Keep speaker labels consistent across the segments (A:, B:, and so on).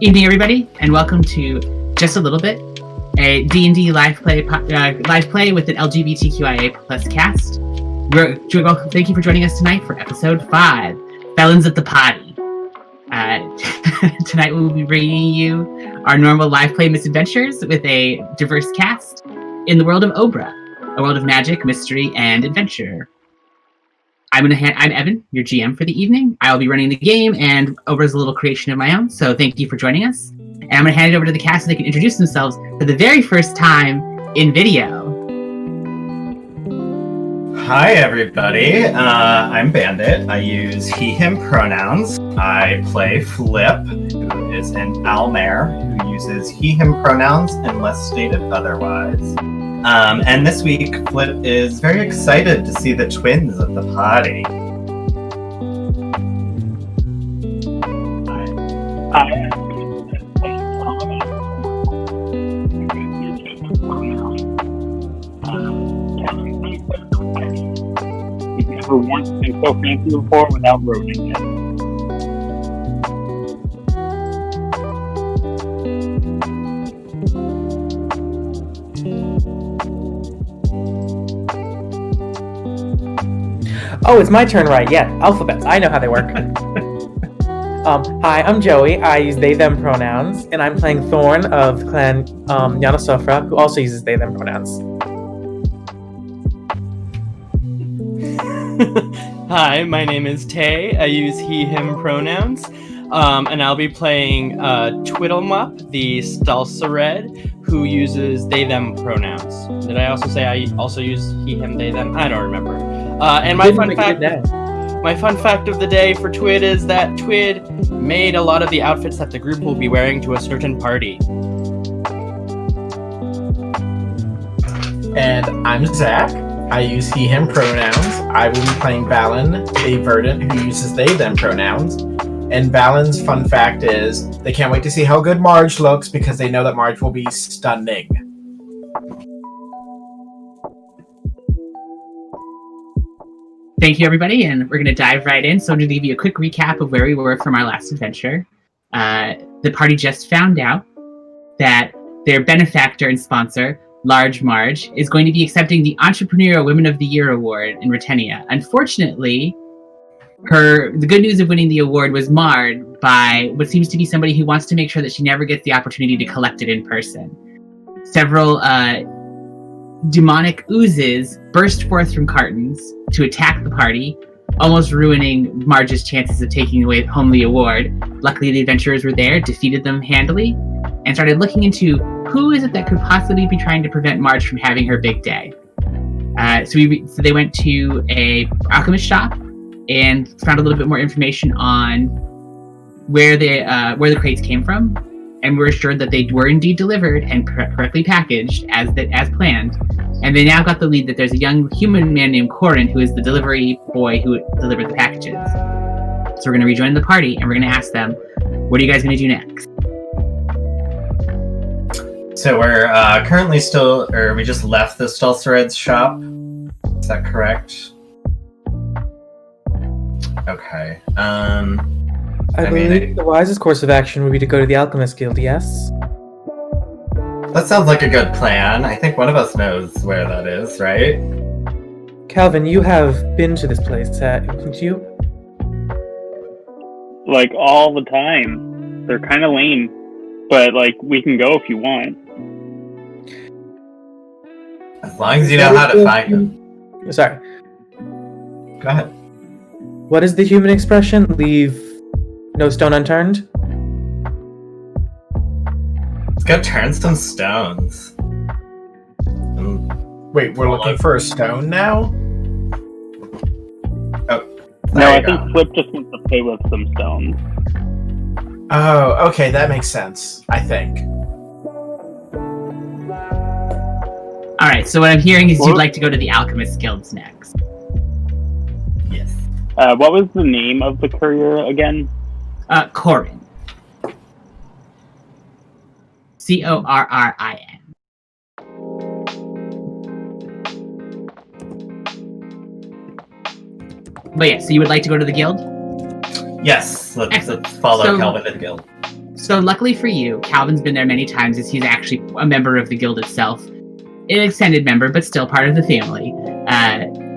A: Evening, everybody, and welcome to Just a Little Bit, a D&D live play with an LGBTQIA plus cast. Thank you for joining us tonight for episode 5, Felons at the Potty. Tonight we'll be bringing you our normal live play misadventures with a diverse cast in the world of Obra, a world of magic, mystery, and adventure. I'm Evan, your GM for the evening. I'll be running the game, and Obra's a little creation of my own, so thank you for joining us. And I'm going to hand it over to the cast so they can introduce themselves for the very first time in video.
B: Hi, everybody. I'm Bandit. I use he/him pronouns. I play Flip, who is an owlmare who uses he/him pronouns unless stated otherwise. And this week, Flip is very excited to see the twins at the party.
C: He's never once been so fancy before without roasting it.
D: Oh, it's my turn, right? Yeah, alphabets. I know how they work. Hi, I'm Joey. I use they/them pronouns, and I'm playing Thorn of the clan Yanasofra, who also uses they/them pronouns.
E: Hi, my name is Tay. I use he/him pronouns, and I'll be playing Twiddlemup, the Stalsared, who uses they/them pronouns. Did I also say I also use he/him, they/them? I don't remember. And my fun fact of the day for Twid is that Twid made a lot of the outfits that the group will be wearing to a certain party.
F: And I'm Zach. I use he/him pronouns. I will be playing Valen, a verdant who uses they/them pronouns. And Valen's fun fact is they can't wait to see how good Marge looks because they know that Marge will be stunning.
A: Thank you, everybody, and we're going to dive right in. So I'm going to give you a quick recap of where we were from our last adventure. The party just found out that their benefactor and sponsor, Marge, is going to be accepting the Entrepreneurial Women of the Year award in Rutenia. Unfortunately, the good news of winning the award was marred by what seems to be somebody who wants to make sure that she never gets the opportunity to collect it in person. Several demonic oozes burst forth from cartons to attack the party, almost ruining Marge's chances of taking home the award. Luckily, the adventurers were there, defeated them handily, and started looking into who is it that could possibly be trying to prevent Marge from having her big day. So they went to a alchemist shop and found a little bit more information on where the crates came from, and were assured that they were indeed delivered and correctly packaged as planned. And they now got the lead that there's a young human man named Corin who is the delivery boy who delivered the packages. So we're going to rejoin the party and we're going to ask them, what are you guys going to do next?
B: So we're currently we just left the Stalsared's shop. Is that correct? Okay.
D: I believe the wisest course of action would be to go to the Alchemist Guild, yes?
B: That sounds like a good plan. I think one of us knows where that is, right?
D: Calvin, you have been to this place, haven't you?
C: Like, all the time. They're kind of lame. But, we can go if you want.
B: As long as you know how to find them.
D: Sorry.
B: Go ahead.
D: What is the human expression? Leave no stone unturned?
B: Let's go turn some stones.
F: Wait, we're looking for a stone now?
B: Oh.
C: No, I think Flip just wants to play with some stones.
F: Oh, okay, that makes sense, I think.
A: Alright, so what I'm hearing is you'd like to go to the Alchemist Guilds next.
B: Yes.
C: What was the name of the courier again?
A: Corin. Corrin. But yeah, so you would like to go to the guild?
B: Yes, let's follow Calvin to the guild.
A: So luckily for you, Calvin's been there many times as he's actually a member of the guild itself. An extended member, but still part of the family.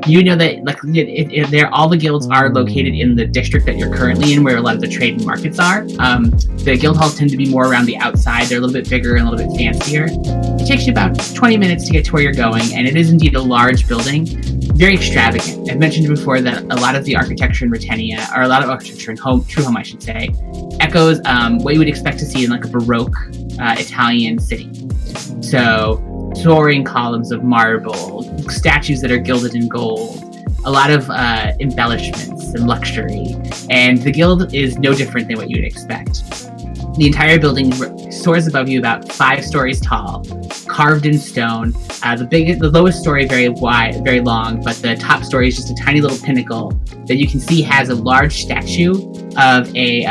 A: You know that all the guilds are located in the district that you're currently in, where a lot of the trade and markets are. The guild halls tend to be more around the outside. They're a little bit bigger and a little bit fancier. It takes you about 20 minutes to get to where you're going, and it is indeed a large building, very extravagant. I've mentioned before that a lot of the architecture in Britannia, or a lot of architecture in Truehome, I should say, echoes what you would expect to see in like a Baroque Italian city. So soaring columns of marble, statues that are gilded in gold, a lot of embellishments and luxury. And the guild is no different than what you would expect. The entire building soars above you about 5 stories tall, carved in stone. The lowest story very wide, very long, but the top story is just a tiny little pinnacle that you can see has a large statue of a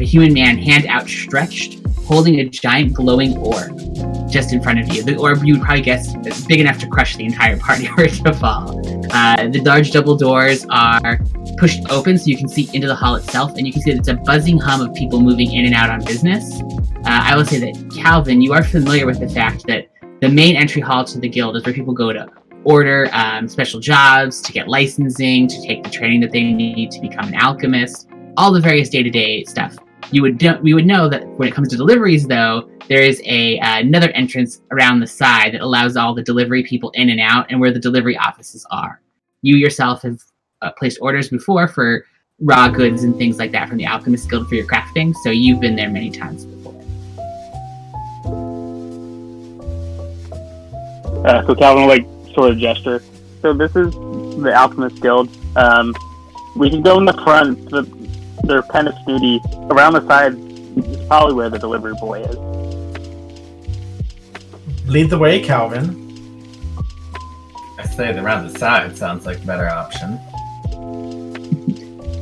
A: human man, hand outstretched, holding a giant glowing orb just in front of you. The orb, you would probably guess, is big enough to crush the entire party were it to fall. The large double doors are pushed open so you can see into the hall itself, and you can see that it's a buzzing hum of people moving in and out on business. I will say that, Calvin, you are familiar with the fact that the main entry hall to the guild is where people go to order special jobs, to get licensing, to take the training that they need to become an alchemist, all the various day-to-day stuff. We would know that when it comes to deliveries, though, there is another entrance around the side that allows all the delivery people in and out, and where the delivery offices are. You yourself have placed orders before for raw goods and things like that from the Alchemist Guild for your crafting, so you've been there many times before.
C: So Calvin will sort of gesture. So this is the Alchemist Guild. We can go in the front. They're kind of snooty. Around the side is probably where the delivery boy is.
F: Lead the way, Calvin.
B: I say around the side sounds like a better option.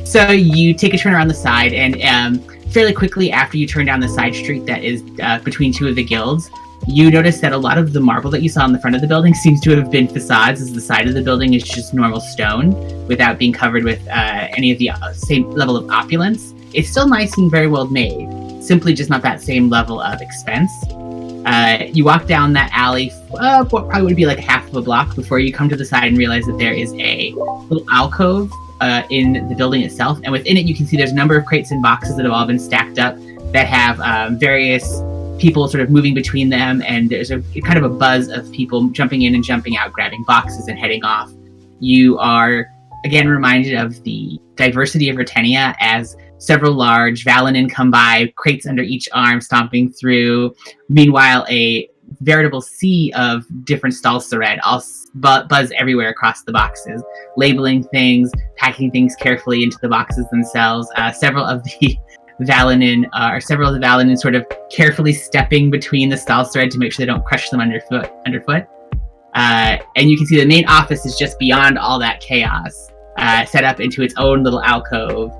A: So you take a turn around the side, and fairly quickly after you turn down the side street that is between 2 of the guilds, you notice that a lot of the marble that you saw in the front of the building seems to have been facades, as the side of the building is just normal stone without being covered with any of the same level of opulence. It's still nice and very well made, simply just not that same level of expense. You walk down that alley, what probably would be like half of a block before you come to the side and realize that there is a little alcove in the building itself, and within it you can see there's a number of crates and boxes that have all been stacked up that have various people sort of moving between them, and there's a kind of a buzz of people jumping in and jumping out, grabbing boxes and heading off. You are again reminded of the diversity of Britannia as several large Valonin come by, crates under each arm, stomping through. Meanwhile, a veritable sea of different Stalsered all buzz everywhere across the boxes, labeling things, packing things carefully into the boxes themselves. Several of the Valonin sort of carefully stepping between the Stalsered to make sure they don't crush them underfoot. And you can see the main office is just beyond all that chaos, set up into its own little alcove,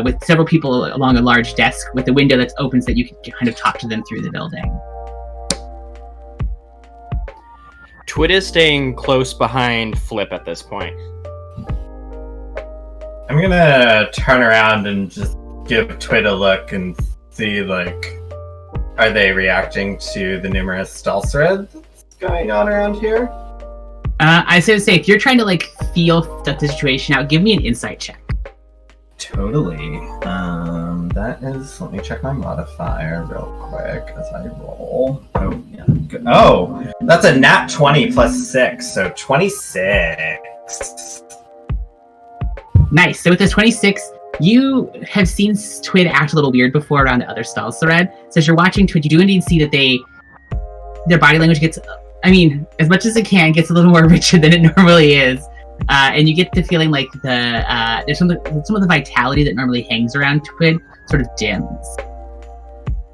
A: with several people along a large desk with a window that's open so that you can kind of talk to them through the building.
E: Twit is staying close behind Flip at this point.
B: I'm gonna turn around and just give Twit a look and see, like, are they reacting to the numerous Stalsered that's going on around here?
A: I was gonna say, if you're trying to like feel the situation out, give me an insight check.
B: Totally. That is, let me check my modifier real quick as I roll. Oh, yeah. Good. Oh, that's a nat 20 plus 6, so 26.
A: Nice. So with this 26, you have seen Twid act a little weird before around the other Stalsered. So as you're watching Twid, you do indeed see that their body language gets, as much as it can, gets a little more richer than it normally is. And you get the feeling like there's some of the vitality that normally hangs around Twid sort of dims.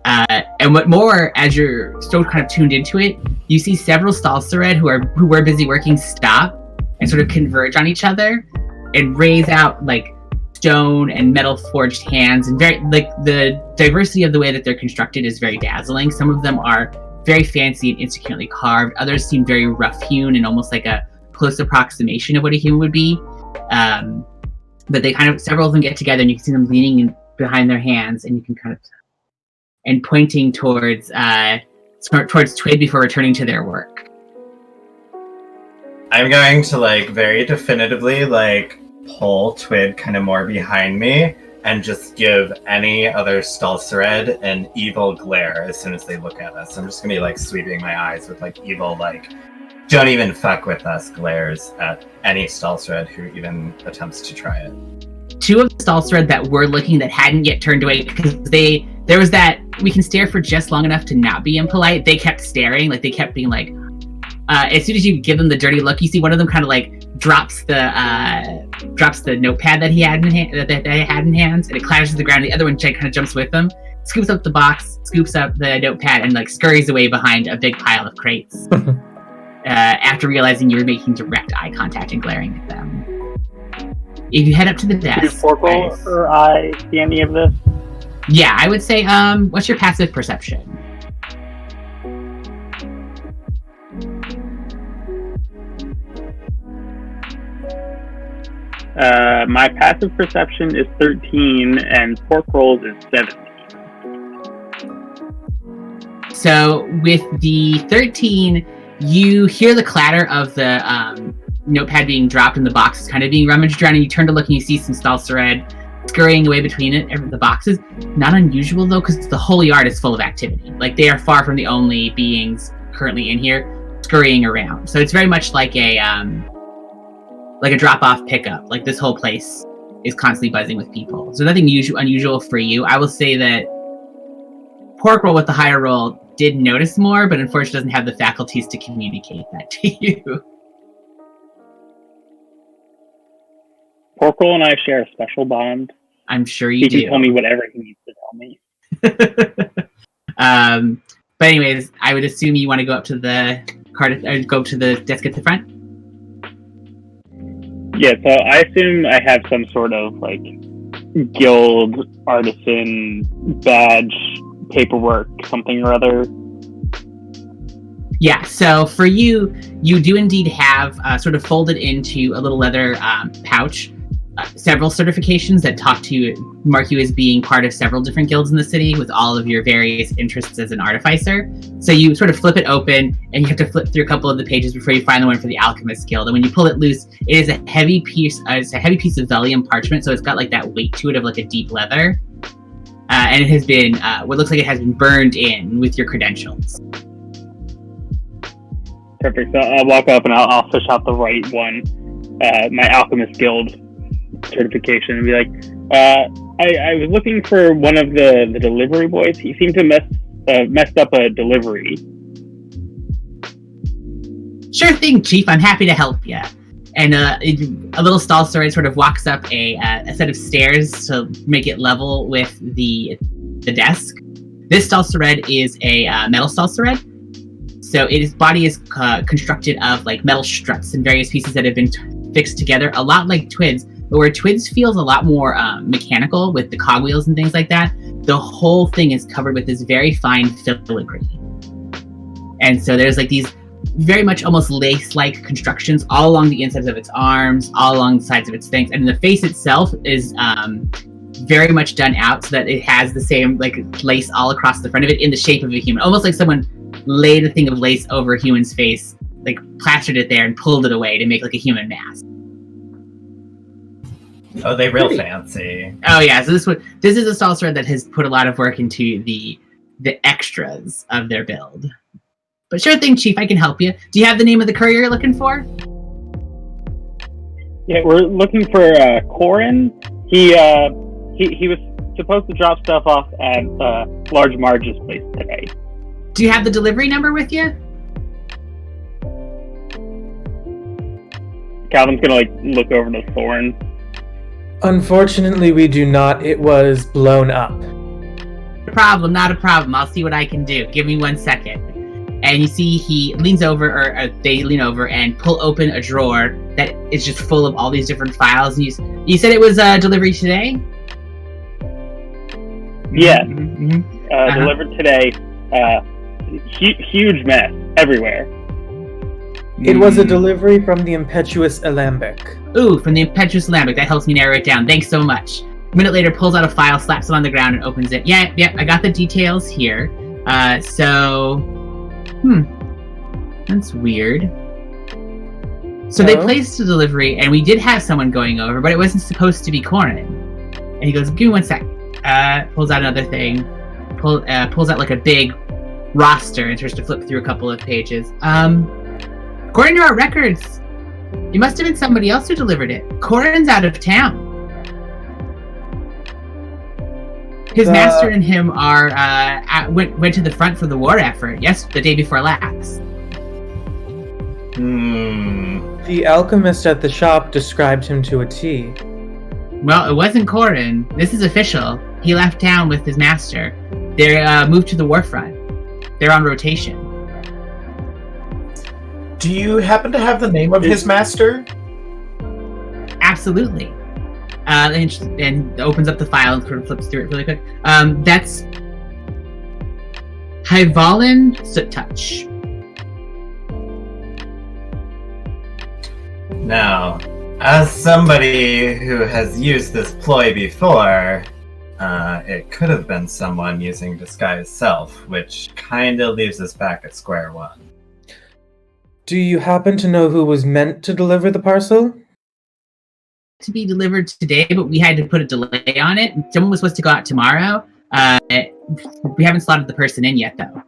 A: And what more, as you're still kind of tuned into it, you see several Stalsered who were busy working stop and sort of converge on each other and raise out like stone and metal forged hands, and very like the diversity of the way that they're constructed is very dazzling. Some of them are very fancy and intricately carved. Others seem very rough hewn and almost like a close approximation of what a human would be. But they several of them get together and you can see them leaning behind their hands, and you can kind of and pointing towards Twid before returning to their work.
B: I'm going to very definitively pull Twid kind of more behind me and just give any other Stalsered an evil glare as soon as they look at us. I'm just gonna be sweeping my eyes with evil don't even fuck with us glares at any Stalsered who even attempts to try it.
A: Two of the Stalsered that were looking that hadn't yet turned away because there was that we can stare for just long enough to not be impolite. They kept staring, they kept being as soon as you give them the dirty look, you see one of them kind of drops the notepad that he had that they had in hands, and it clatters to the ground. The other one kind of jumps with them, scoops up the box, scoops up the notepad, and scurries away behind a big pile of crates. After realizing you were making direct eye contact and glaring at them. If you head up to the desk...
C: Do Porkle or I see any of this?
A: Yeah, I would say, what's your passive perception?
C: My passive perception is 13, and Porkroll's is 17.
A: So, with the 13... you hear the clatter of the notepad being dropped and the boxes kind of being rummaged around, and you turn to look and you see some Stalsered scurrying away between the boxes. Not unusual, though, because the whole yard is full of activity. They are far from the only beings currently in here scurrying around. So it's very much like a drop-off pickup. This whole place is constantly buzzing with people. So nothing unusual for you. I will say that Porkroll with the higher roll did notice more, but unfortunately doesn't have the faculties to communicate that to you.
C: Porkroll and I share a special bond.
A: I'm sure you do.
C: He can tell me whatever he needs to tell me.
A: But anyways, I would assume you want to go up to the go to the desk at the front?
C: Yeah, so I assume I have some sort of guild artisan badge paperwork, something or other.
A: Yeah, so for you do indeed have sort of folded into a little leather pouch several certifications that mark you as being part of several different guilds in the city with all of your various interests as an artificer. So you sort of flip it open, and you have to flip through a couple of the pages before you find the one for the Alchemist Guild. And when you pull it loose, it is a heavy piece. It's a heavy piece of vellum parchment, so it's got that weight to it of a deep leather. And it has been, what looks like it has been burned in with your credentials.
C: Perfect. So I'll walk up and I'll fish out the right one, my Alchemist Guild certification, and be I was looking for one of the delivery boys. He seemed to messed up a delivery.
A: Sure thing, Chief. I'm happy to help you. And a little Stalsered sort of walks up a set of stairs to make it level with the desk. This Stalsered is a metal Stalsered. So its body is constructed of metal struts and various pieces that have been fixed together, a lot like Twid's, but where Twid's feels a lot more mechanical with the cogwheels and things like that. The whole thing is covered with this very fine filigree. And so there's these very much almost lace-like constructions all along the insides of its arms, all along the sides of its things. And the face itself is very much done out so that it has the same lace all across the front of it in the shape of a human. Almost like someone laid a thing of lace over a human's face, plastered it there and pulled it away to make a human mask.
B: Oh, they real fancy.
A: Oh yeah, so this is a Stalsered that has put a lot of work into the extras of their build. But sure thing, Chief, I can help you. Do you have the name of the courier you're looking for?
C: Yeah, we're looking for Corin. He was supposed to drop stuff off at Large Marge's place today.
A: Do you have the delivery number with you?
C: Calvin's gonna look over to Thorn.
D: Unfortunately, we do not. It was blown up.
A: Not a problem. I'll see what I can do. Give me 1 second. And you see he leans over, or they lean over and pull open a drawer that is just full of all these different files. And you said it was delivery today?
C: Yeah.
A: Mm-hmm.
C: Delivered today. Huge mess everywhere.
D: It was a delivery from the Impetuous Alembic.
A: Ooh, from the Impetuous Alembic. That helps me narrow it down. Thanks so much. A minute later, pulls out a file, slaps it on the ground, and opens it. Yeah, I got the details here. That's weird. So they placed the delivery, and we did have someone going over, but it wasn't supposed to be Corin. And he goes, give me 1 sec. Pulls out another thing. Pulls out like a big roster and starts to flip through a couple of pages. According to our records, it must have been somebody else who delivered it. Corin's out of town. His master and him are went to the front for the war effort. Yes, the day before last.
D: The alchemist at the shop described him to a T.
A: Well, it wasn't Corin. This is official. He left town with his master. They moved to the war front. They're on rotation.
F: Do you happen to have the name of his master?
A: Absolutely. And opens up the file and sort of flips through it really quick. That's Hyvalin Soot Touch.
B: Now, as somebody who has used this ploy before, it could have been someone using disguise self, which kind of leaves us back at square one.
D: Do you happen to know who was meant to deliver the parcel?
A: To be delivered today, but we had to put a delay on it. Someone was supposed to go out tomorrow. We haven't slotted the person in yet, though.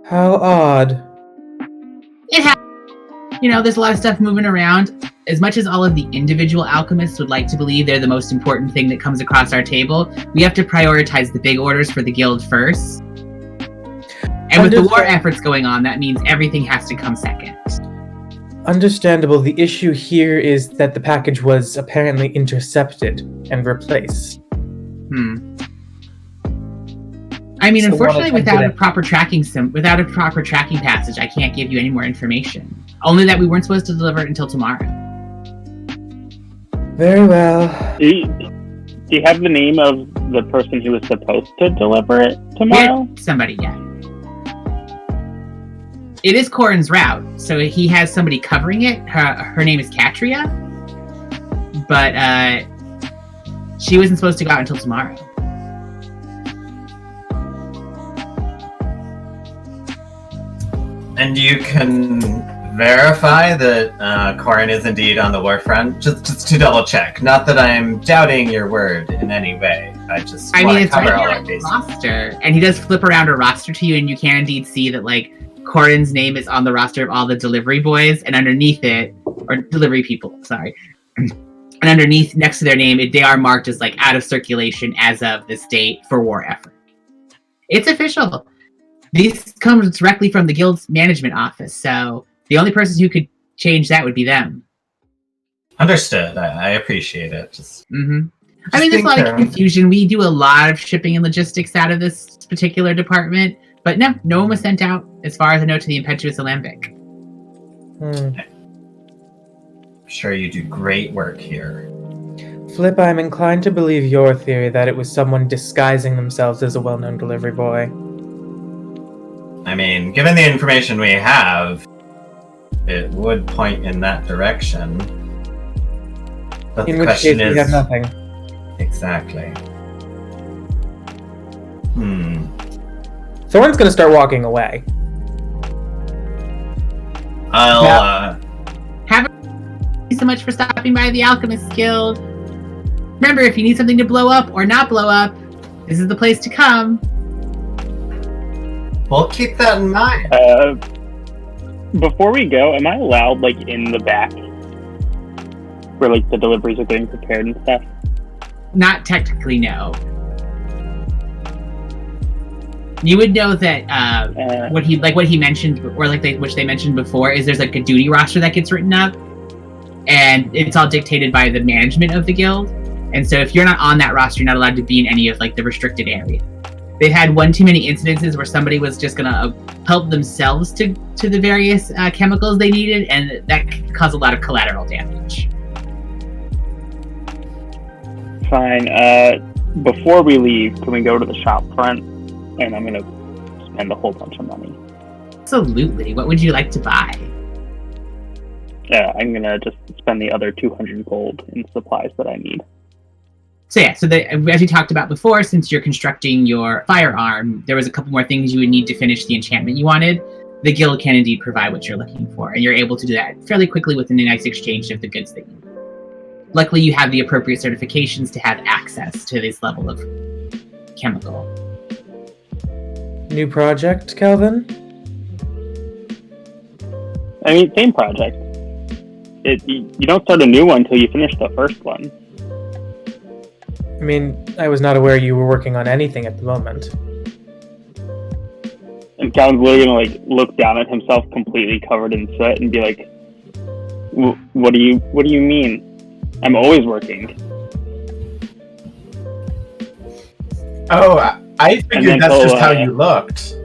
D: How odd.
A: It happens. There's a lot of stuff moving around. As much as all of the individual alchemists would like to believe they're the most important thing that comes across our table, we have to prioritize the big orders for the guild first. And with the war efforts going on, that means everything has to come second.
D: Understandable. The issue here is that the package was apparently intercepted and replaced.
A: I mean, unfortunately, without a proper tracking passage, I can't give you any more information. Only that we weren't supposed to deliver it until tomorrow.
D: Very well.
C: Do you have the name of the person who was supposed to deliver it tomorrow?
A: Somebody, yeah. It is Corin's route, so he has somebody covering it. Her name is Katria, but she wasn't supposed to go out until tomorrow.
B: And you can verify that Corin is indeed on the war front? Just to double check. Not that I'm doubting your word in any way. I want to cover all our bases.
A: Roster, and he does flip around a roster to you, and you can indeed see that, Corin's name is on the roster of all the delivery boys, and underneath it, or delivery people, sorry. And underneath, next to their name, they are marked as, out of circulation as of this date for war effort. It's official. These come directly from the guild's management office, so the only person who could change that would be them.
B: Understood. I appreciate it.
A: There's a lot of confusion. We do a lot of shipping and logistics out of this particular department, but no one was sent out, as far as I know, to the Impetuous Alembic.
B: I'm sure you do great work here.
D: Flip, I'm inclined to believe your theory that it was someone disguising themselves as a well-known delivery boy.
B: I mean, given the information we have, it would point in that direction. But
D: in
B: the
D: which
B: question
D: case,
B: is,
D: we have nothing.
B: Exactly.
D: Thorn's gonna start walking away.
A: Thank you so much for stopping by the Alchemist Guild. Remember, if you need something to blow up or not blow up, this is the place to come.
B: We'll keep that in mind.
C: Before we go, am I allowed, in the back? Where, the deliveries are getting prepared and stuff?
A: Not technically, no. You would know that what he mentioned, or which they mentioned before, is there's a duty roster that gets written up, and it's all dictated by the management of the guild. And so if you're not on that roster, you're not allowed to be in any of the restricted area. They've had one too many incidences where somebody was just gonna help themselves to the various chemicals they needed, and that could cause a lot of collateral damage.
C: Fine. Before we leave, can we go to the shop front? And I'm gonna spend a whole bunch of money.
A: Absolutely. What would you like to buy?
C: I'm gonna just spend the other 200 gold in supplies that I need.
A: as we talked about before, since you're constructing your firearm, there was a couple more things you would need to finish the enchantment you wanted. The guild can indeed provide what you're looking for, and you're able to do that fairly quickly with a nice exchange of the goods that you need. Luckily, you have the appropriate certifications to have access to this level of chemical.
D: New project, Calvin?
C: I mean, same project. You don't start a new one until you finish the first one.
D: I mean, I was not aware you were working on anything at the moment.
C: And Calvin's literally gonna like look down at himself completely covered in sweat and be like, "What do you mean? I'm always working."
F: Oh, I figured that's just how you looked.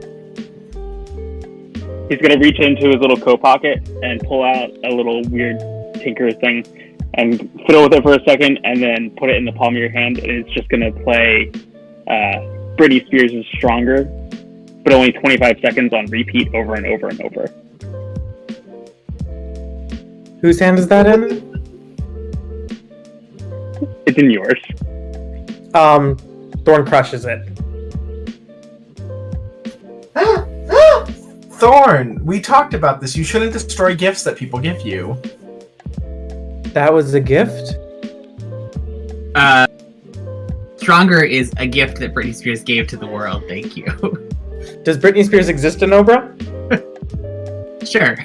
C: He's gonna reach into his little coat pocket and pull out a little weird tinker thing and fiddle with it for a second, and then put it in the palm of your hand, and it's just gonna play Britney Spears' "Stronger," but only 25 seconds on repeat over and over and over.
D: Whose hand is that in?
C: It's in yours.
D: Thorn crushes it.
F: Thorn, we talked about this. You shouldn't destroy gifts that people give you.
D: That was a gift?
A: Stronger is a gift that Britney Spears gave to the world. Thank you.
D: Does Britney Spears exist in Obra?
A: Sure.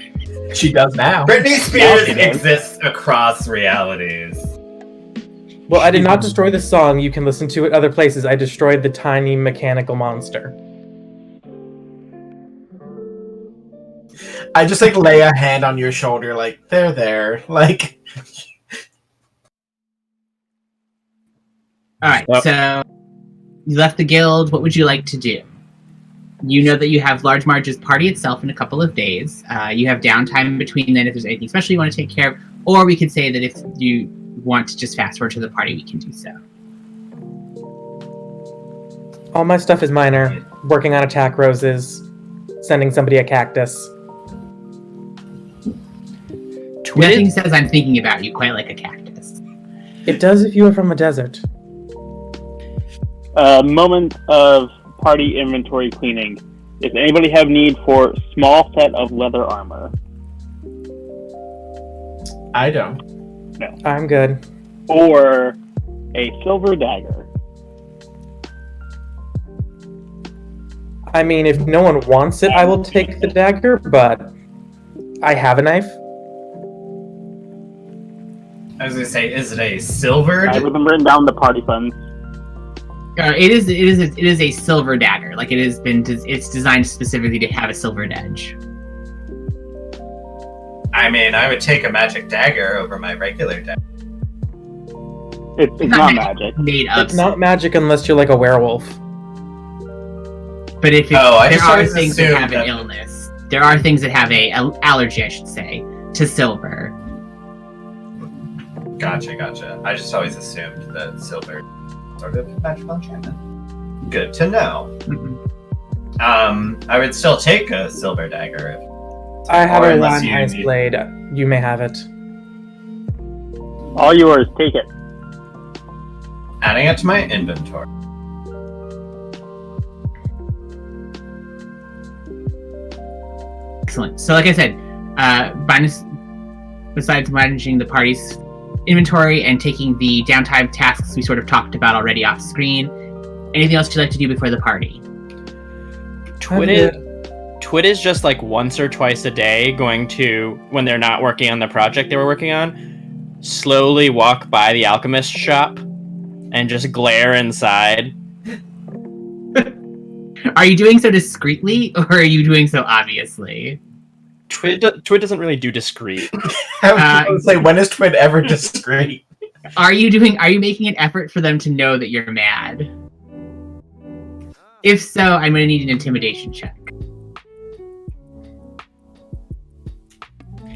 F: She does now.
B: Britney Spears exists across realities.
D: Well, I did not destroy the song. You can listen to it other places. I destroyed the tiny mechanical monster.
F: I just like lay a hand on your shoulder, like, there. Like.
A: All right, so you left the guild. What would you like to do? You know that you have Large Marge's party itself in a couple of days. You have downtime between then if there's anything special you want to take care of. Or we could say that if you want to just fast forward to the party, we can do so.
D: All my stuff is minor. Working on attack roses. Sending somebody a cactus.
A: Nothing says I'm thinking about you quite like a cactus.
D: It does if you are from a desert.
C: Moment of party inventory cleaning. Does anybody have need for small set of leather armor?
F: I don't.
C: No.
D: I'm good.
C: Or a silver dagger?
D: I mean, if no one wants it, I will take the dagger, but I have a knife.
B: I was gonna say, is it a silver?
C: I have them written down the party funds.
A: It is a silver dagger. Like it's designed specifically to have a silvered edge.
B: I mean, I would take a magic dagger over my regular dagger.
C: It's not magic.
A: Made up.
D: It's not magic unless you're like a werewolf.
A: But if
B: I
A: there
B: just
A: are
B: always
A: things that
B: assumed
A: have an
B: that-
A: illness, there are things that have a allergy, I should say, to silver.
B: Gotcha. I just always assumed that silver sort of magical enchantment. Good to know.
A: Mm-hmm.
B: I would still take a silver dagger.
D: I have
B: Or
D: a
B: unless
D: lime
B: you
D: ice
B: need-
D: blade. You may have it.
C: All yours, take it.
B: Adding it to my inventory.
A: Excellent. So, like I said, besides managing the party's inventory and taking the downtime tasks we sort of talked about already off screen, anything else you'd like to do before the party?
E: Twit is just like once or twice a day going to, when they're not working on the project they were working on, slowly walk by the alchemist shop and just glare inside.
A: Are you doing so discreetly, or are you doing so obviously?
E: Twit doesn't really do discreet.
F: I was say, when is Twit ever discreet?
A: Are you making an effort for them to know that you're mad? If so, I'm going to need an intimidation check.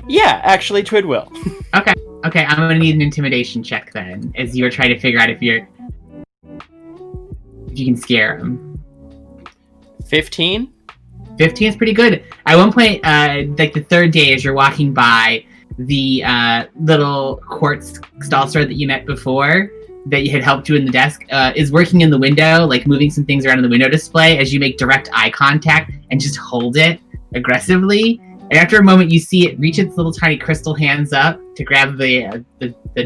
E: Yeah, actually, Twit will.
A: Okay, I'm going to need an intimidation check then, as you're trying to figure out if you can scare them.
E: 15?
A: 15 is pretty good. At one point, like the third day, as you're walking by the little quartz stall store that you met before, that had helped you in the desk, is working in the window, like moving some things around in the window display as you make direct eye contact and just hold it aggressively. And after a moment, you see it reach its little tiny crystal hands up to grab the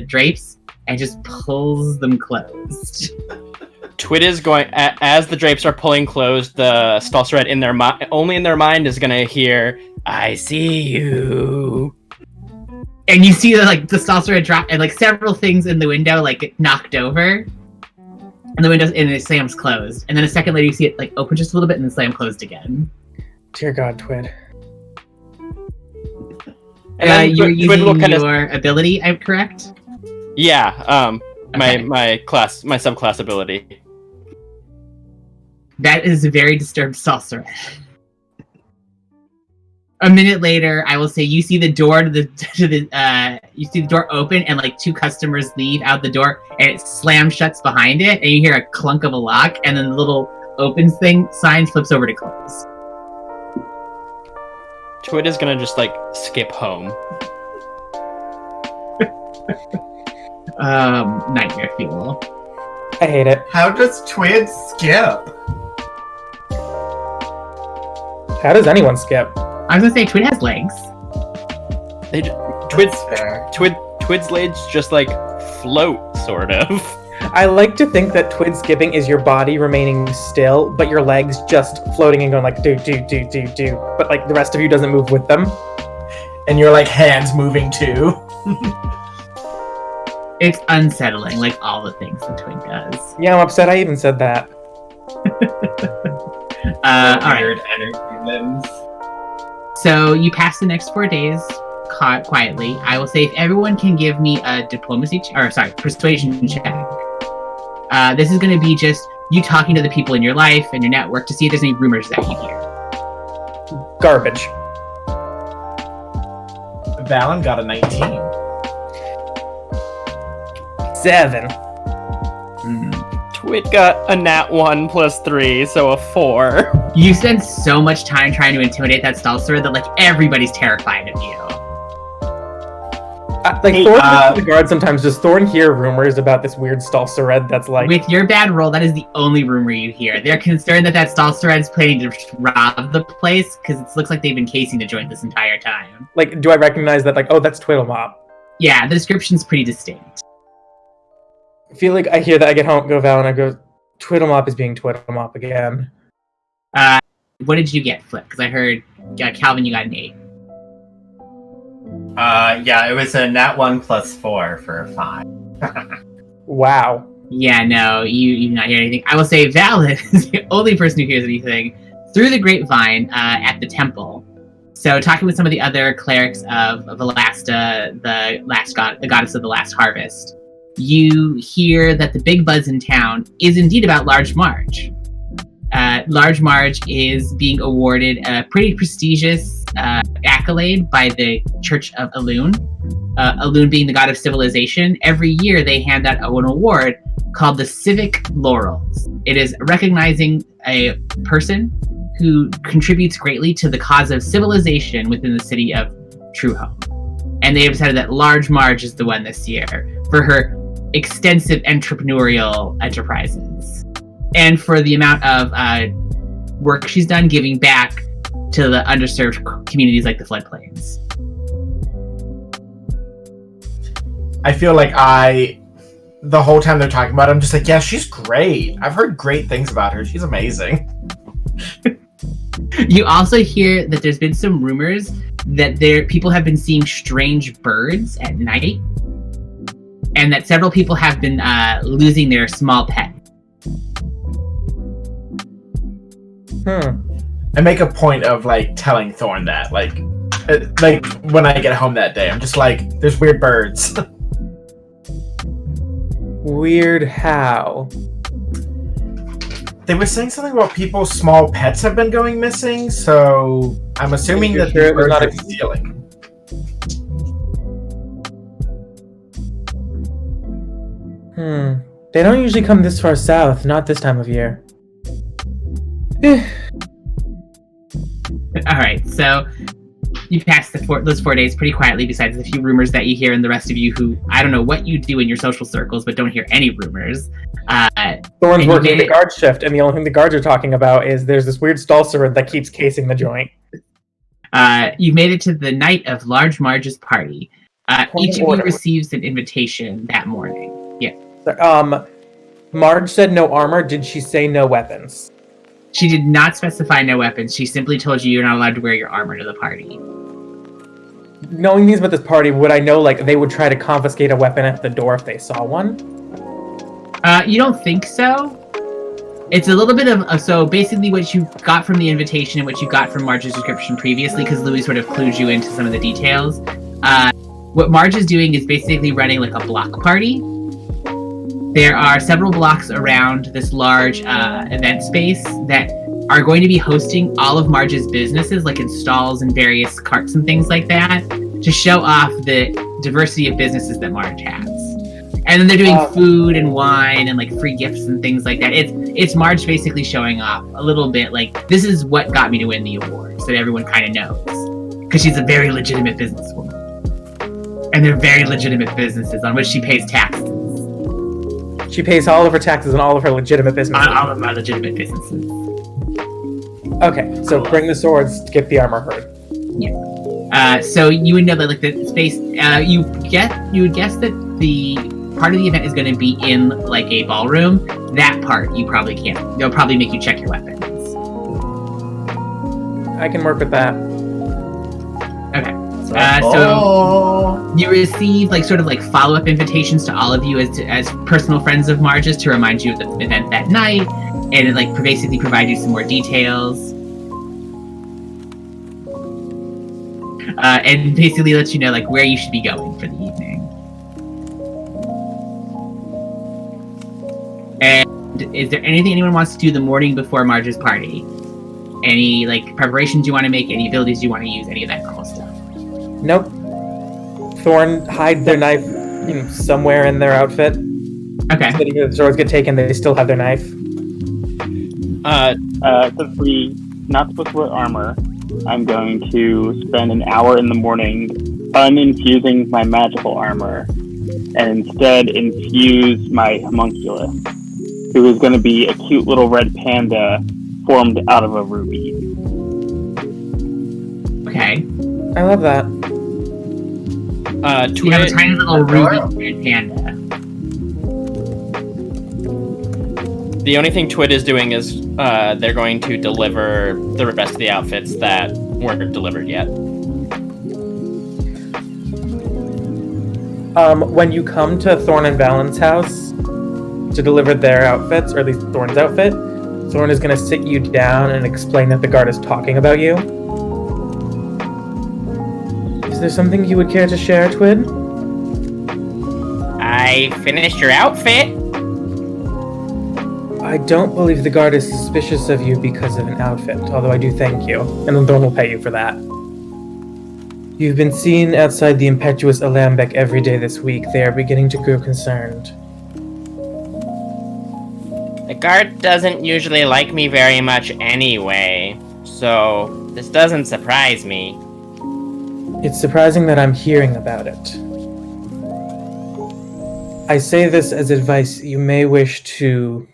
A: drapes and just pulls them closed.
E: Twit is going as the drapes are pulling closed. The Stalsred only in their mind is gonna hear, "I see you,"
A: and you see the Stalsred drop and like several things in the window like get knocked over, and the window and it slams closed. And then a second later, you see it like open just a little bit and then slam closed again.
D: Dear God, Twit.
A: And you're using your ability, I'm correct?
E: Yeah.
A: Okay.
E: My subclass ability.
A: That is a very disturbed Stalsred. A minute later, I will say you see the door you see the door open and like two customers leave out the door and it slams shuts behind it and you hear a clunk of a lock and then the little opens sign flips over to close.
E: Twit is gonna just like skip home.
A: Nightmare fuel.
D: I hate it.
B: How does Twid skip?
D: How does anyone skip?
A: I was gonna say Twid has legs.
E: Twid's legs just like float, sort of.
D: I like to think that Twid skipping is your body remaining still, but your legs just floating and going like do. But like the rest of you doesn't move with them.
F: And your like hands moving too.
A: It's unsettling, like all the things the Twid does.
D: Yeah, I'm upset I even said that.
B: Weird energy limbs.
A: So you pass the next 4 days quietly. I will say if everyone can give me a persuasion check. This is going to be just you talking to the people in your life and your network to see if there's any rumors that you hear.
D: Garbage.
F: Valen got a 19.
D: 7.
E: Twit got a nat 1 plus 3, so a 4.
A: You spend so much time trying to intimidate that Stalsred that like everybody's terrified of you.
D: Thorn the guard sometimes. Does Thorn hear rumors about this weird Stalsred that's like...
A: With your bad roll, that is the only rumor you hear. They're concerned that Stalsred is planning to rob the place because it looks like they've been casing the joint this entire time.
D: Like, do I recognize that, like, oh, that's Twiddlemop?
A: Yeah, the description's pretty distinct.
D: I feel like I hear that, I get home, go Val, and I go, Twiddlemop is being Twiddlemop again.
A: What did you get, Flip? Because I heard, Calvin, you got an 8.
B: Yeah, it was a nat 1 plus 4 for a 5.
D: Wow.
A: Yeah, no, you did not hear anything. I will say Valen is the only person who hears anything through the grapevine at the temple. So talking with some of the other clerics of Alasta, the goddess of the last harvest, you hear that the big buzz in town is indeed about Large Marge. Large Marge is being awarded a pretty prestigious accolade by the Church of Elune. Elune being the god of civilization. Every year they hand out an award called the Civic Laurels. It is recognizing a person who contributes greatly to the cause of civilization within the city of Truehome. And they have decided that Large Marge is the one this year for her extensive entrepreneurial enterprises and for the amount of work she's done giving back to the underserved communities like the floodplains.
F: I feel like the whole time they're talking about it, I'm just like, yeah, she's great. I've heard great things about her. She's amazing.
A: You also hear that there's been some rumors that people have been seeing strange birds at night, and that several people have been losing their small pet.
F: I make a point of like telling Thorn that, like when I get home that day, I'm just like, there's weird birds.
D: Weird how?
F: They were saying something about people's small pets have been going missing, so I'm assuming that the birds are stealing.
D: They don't usually come this far south, not this time of year.
A: Alright, so you pass those 4 days pretty quietly, besides the few rumors that you hear, and the rest of you who, I don't know what you do in your social circles, but don't hear any rumors.
D: Thorn's working the guard shift, and the only thing the guards are talking about is there's this weird Stalserid that keeps casing the joint.
A: You made it to the night of Large Marge's party. Each of you receives an invitation that morning. Yeah.
D: Marge said no armor. Did she say no weapons?
A: She did not specify no weapons. She simply told you you're not allowed to wear your armor to the party.
D: Knowing things about this party, would I know, like, they would try to confiscate a weapon at the door if they saw one?
A: You don't think so? It's a little bit of... So basically what you got from the invitation and what you got from Marge's description previously, because Louis sort of clued you into some of the details, what Marge is doing is basically running like a block party. There are several blocks around this large event space that are going to be hosting all of Marge's businesses, like in stalls and various carts and things like that, to show off the diversity of businesses that Marge has. And then they're doing food and wine and like free gifts and things like that. It's Marge basically showing off a little bit, like, this is what got me to win the award, so that everyone kind of knows. Because she's a very legitimate businesswoman. And they're very legitimate businesses on which she pays taxes.
D: She pays all of her taxes on all of her legitimate businesses.
A: On all of my legitimate businesses.
D: Okay, so bring the swords to get the armor heard.
A: Yeah. So you would know that, like, the space. You would guess that the part of the event is going to be in like a ballroom. That part you probably can't. They'll probably make you check your weapons.
D: I can work with that.
A: Okay. So you receive like sort of like follow-up invitations to all of you as personal friends of Marge's to remind you of the event that night, and it like basically provide you some more details, and basically let you know like where you should be going for the evening. And is there anything anyone wants to do the morning before Marge's party? Any like preparations you want to make? Any abilities you want to use? Any of that normal stuff?
D: Nope. Thorn hide their knife, somewhere in their outfit.
A: Okay.
D: So the swords get taken, they still have their knife.
C: Since we not supposed to wear armor, I'm going to spend an hour in the morning uninfusing my magical armor, and instead infuse my homunculus, who is going to be a cute little red panda formed out of a ruby.
A: Okay.
D: I love that.
A: You have a tiny little ruby red panda.
E: The only thing Twit is doing is they're going to deliver the rest of the outfits that weren't delivered yet.
D: When you come to Thorn and Valen's house to deliver their outfits, or at least Thorn's outfit, Thorn is going to sit you down and explain that the guard is talking about you. Is there something you would care to share, Twid?
E: I finished your outfit.
D: I don't believe the guard is suspicious of you because of an outfit, although I do thank you, and then Thorn will pay you for that. You've been seen outside the impetuous Alambic every day this week. They are beginning to grow concerned.
E: The guard doesn't usually like me very much anyway, so this doesn't surprise me.
D: It's surprising that I'm hearing about it. I say this as advice. You may wish to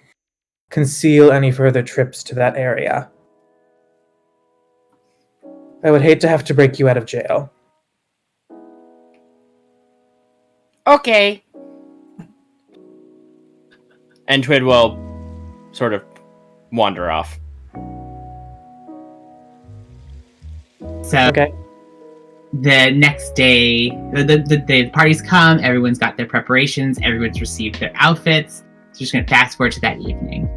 D: conceal any further trips to that area. I would hate to have to break you out of jail.
E: Okay. And Twid will sort of wander off.
A: So
D: Okay.
A: the next day, the parties come, everyone's got their preparations, everyone's received their outfits. So just going to fast forward to that evening.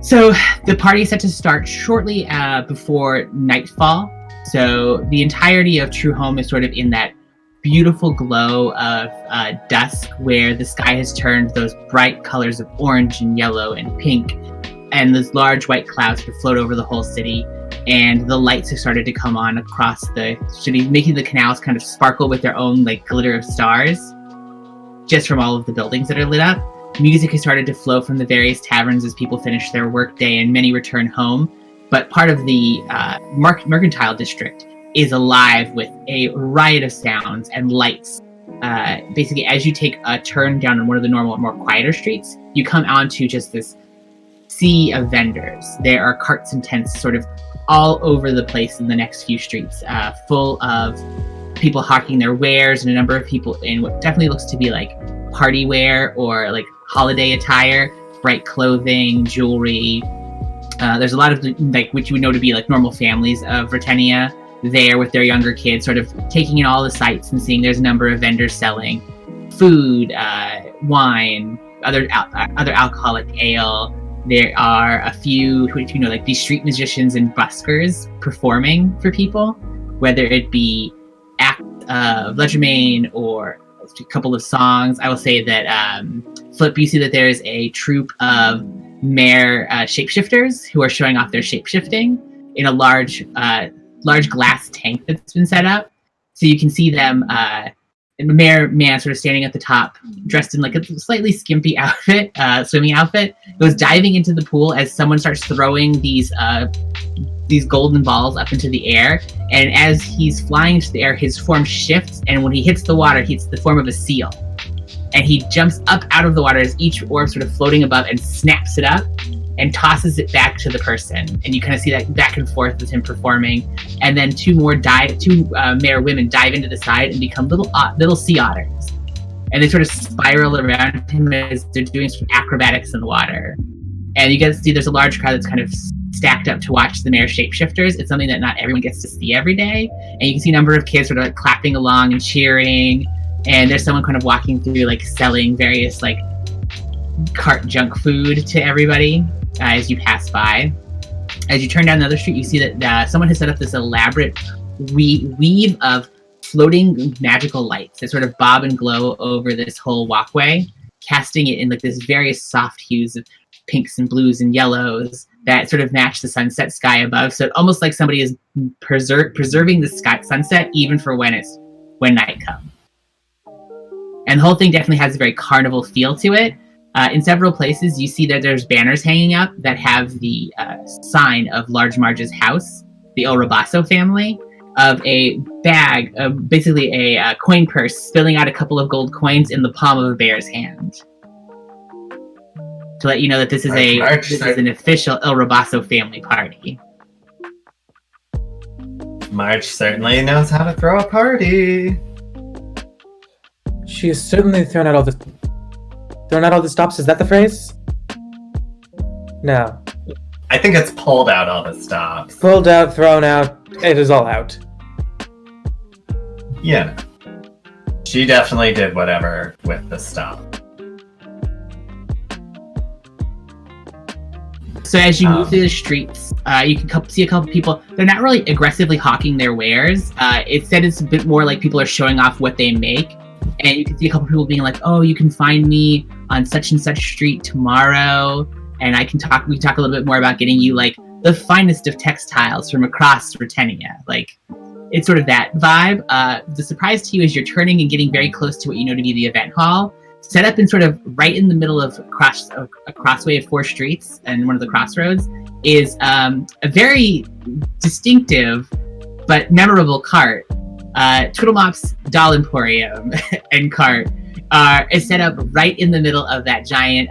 A: So the party is set to start shortly before nightfall. So the entirety of Truehome is sort of in that beautiful glow of dusk, where the sky has turned those bright colors of orange and yellow and pink, and those large white clouds to float over the whole city. And the lights have started to come on across the city, making the canals kind of sparkle with their own like glitter of stars, just from all of the buildings that are lit up. Music has started to flow from the various taverns as people finish their workday and many return home. But part of the mercantile district is alive with a riot of sounds and lights. Basically, as you take a turn down on one of the normal, more quieter streets, you come onto just this sea of vendors. There are carts and tents sort of all over the place in the next few streets, full of people hawking their wares and a number of people in what definitely looks to be like party wear or like holiday attire, bright clothing, jewelry. There's a lot of like which you would know to be like normal families of Britannia there with their younger kids, sort of taking in all the sights and seeing. There's a number of vendors selling food, wine, other alcoholic ale. There are a few, like these street musicians and buskers performing for people, whether it be acts of legerdemain or a couple of songs. I will say that Flip, you see that there's a troupe of mare shapeshifters who are showing off their shapeshifting in a large glass tank that's been set up. So you can see them, and the mare man sort of standing at the top, dressed in like a slightly skimpy outfit, swimming outfit, goes diving into the pool as someone starts throwing these golden balls up into the air. And as he's flying into the air, his form shifts, and when he hits the water, he hits the form of a seal. And he jumps up out of the water as each orb sort of floating above and snaps it up and tosses it back to the person. And you kind of see that back and forth with him performing. And then two mare women dive into the side and become little sea otters. And they sort of spiral around him as they're doing some acrobatics in the water. And you get to see there's a large crowd that's kind of stacked up to watch the mare shapeshifters. It's something that not everyone gets to see every day. And you can see a number of kids sort of like clapping along and cheering. And there's someone kind of walking through, like selling various like cart junk food to everybody as you pass by. As you turn down another street, you see that someone has set up this elaborate weave of floating magical lights that sort of bob and glow over this whole walkway, casting it in like this various soft hues of pinks and blues and yellows that sort of match the sunset sky above. So almost like somebody is preserving the sky sunset even for when night comes. And the whole thing definitely has a very carnival feel to it. In several places, you see that there's banners hanging up that have the sign of Large Marge's house, the El Robasso family, of a bag, basically a coin purse, spilling out a couple of gold coins in the palm of a bear's hand. To let you know that this is an official El Robasso family party.
B: Marge certainly knows how to throw a party.
D: She has certainly thrown out all the stops. Is that the phrase? No.
B: I think it's pulled out all the stops.
D: Pulled out, thrown out. It is all out.
B: Yeah. She definitely did whatever with the stop.
A: So as you move through the streets, you can see a couple people. They're not really aggressively hawking their wares. Instead, it's a bit more like people are showing off what they make. And you can see a couple people being like, "Oh, you can find me on such and such street tomorrow, and we can talk a little bit more about getting you like the finest of textiles from across Britannia." Like, it's sort of that vibe. The surprise to you is you're turning and getting very close to what you know to be the event hall, set up in sort of right in the middle of a crossway of 4 streets, and one of the crossroads is a very distinctive but memorable cart. Twiddlemop's Doll Emporium and cart is set up right in the middle of that giant,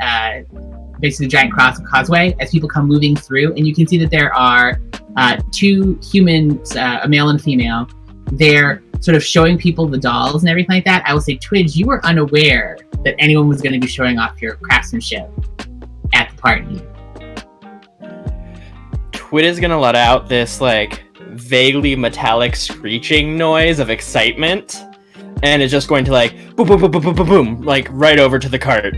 A: basically giant causeway as people come moving through. And you can see that there are 2 humans, a male and a female. They're sort of showing people the dolls and everything like that. I will say, Twidge, you were unaware that anyone was going to be showing off your craftsmanship at the party.
E: Twid is going to let out this, like, vaguely metallic screeching noise of excitement, and it's just going to like boom, boom, boom, boom, boom, boom, boom, like right over to the cart.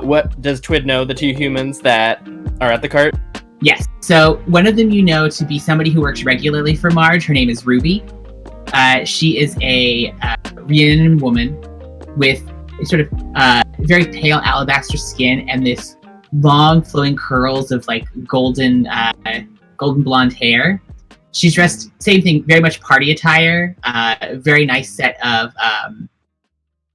E: What does Twid know? The 2 humans that are at the cart?
A: Yes. So one of them you know to be somebody who works regularly for Marge. Her name is Ruby. She is a Rhiannon woman with a sort of very pale alabaster skin and this long flowing curls of like golden blonde hair. She's dressed, same thing, very much party attire. Very nice set of,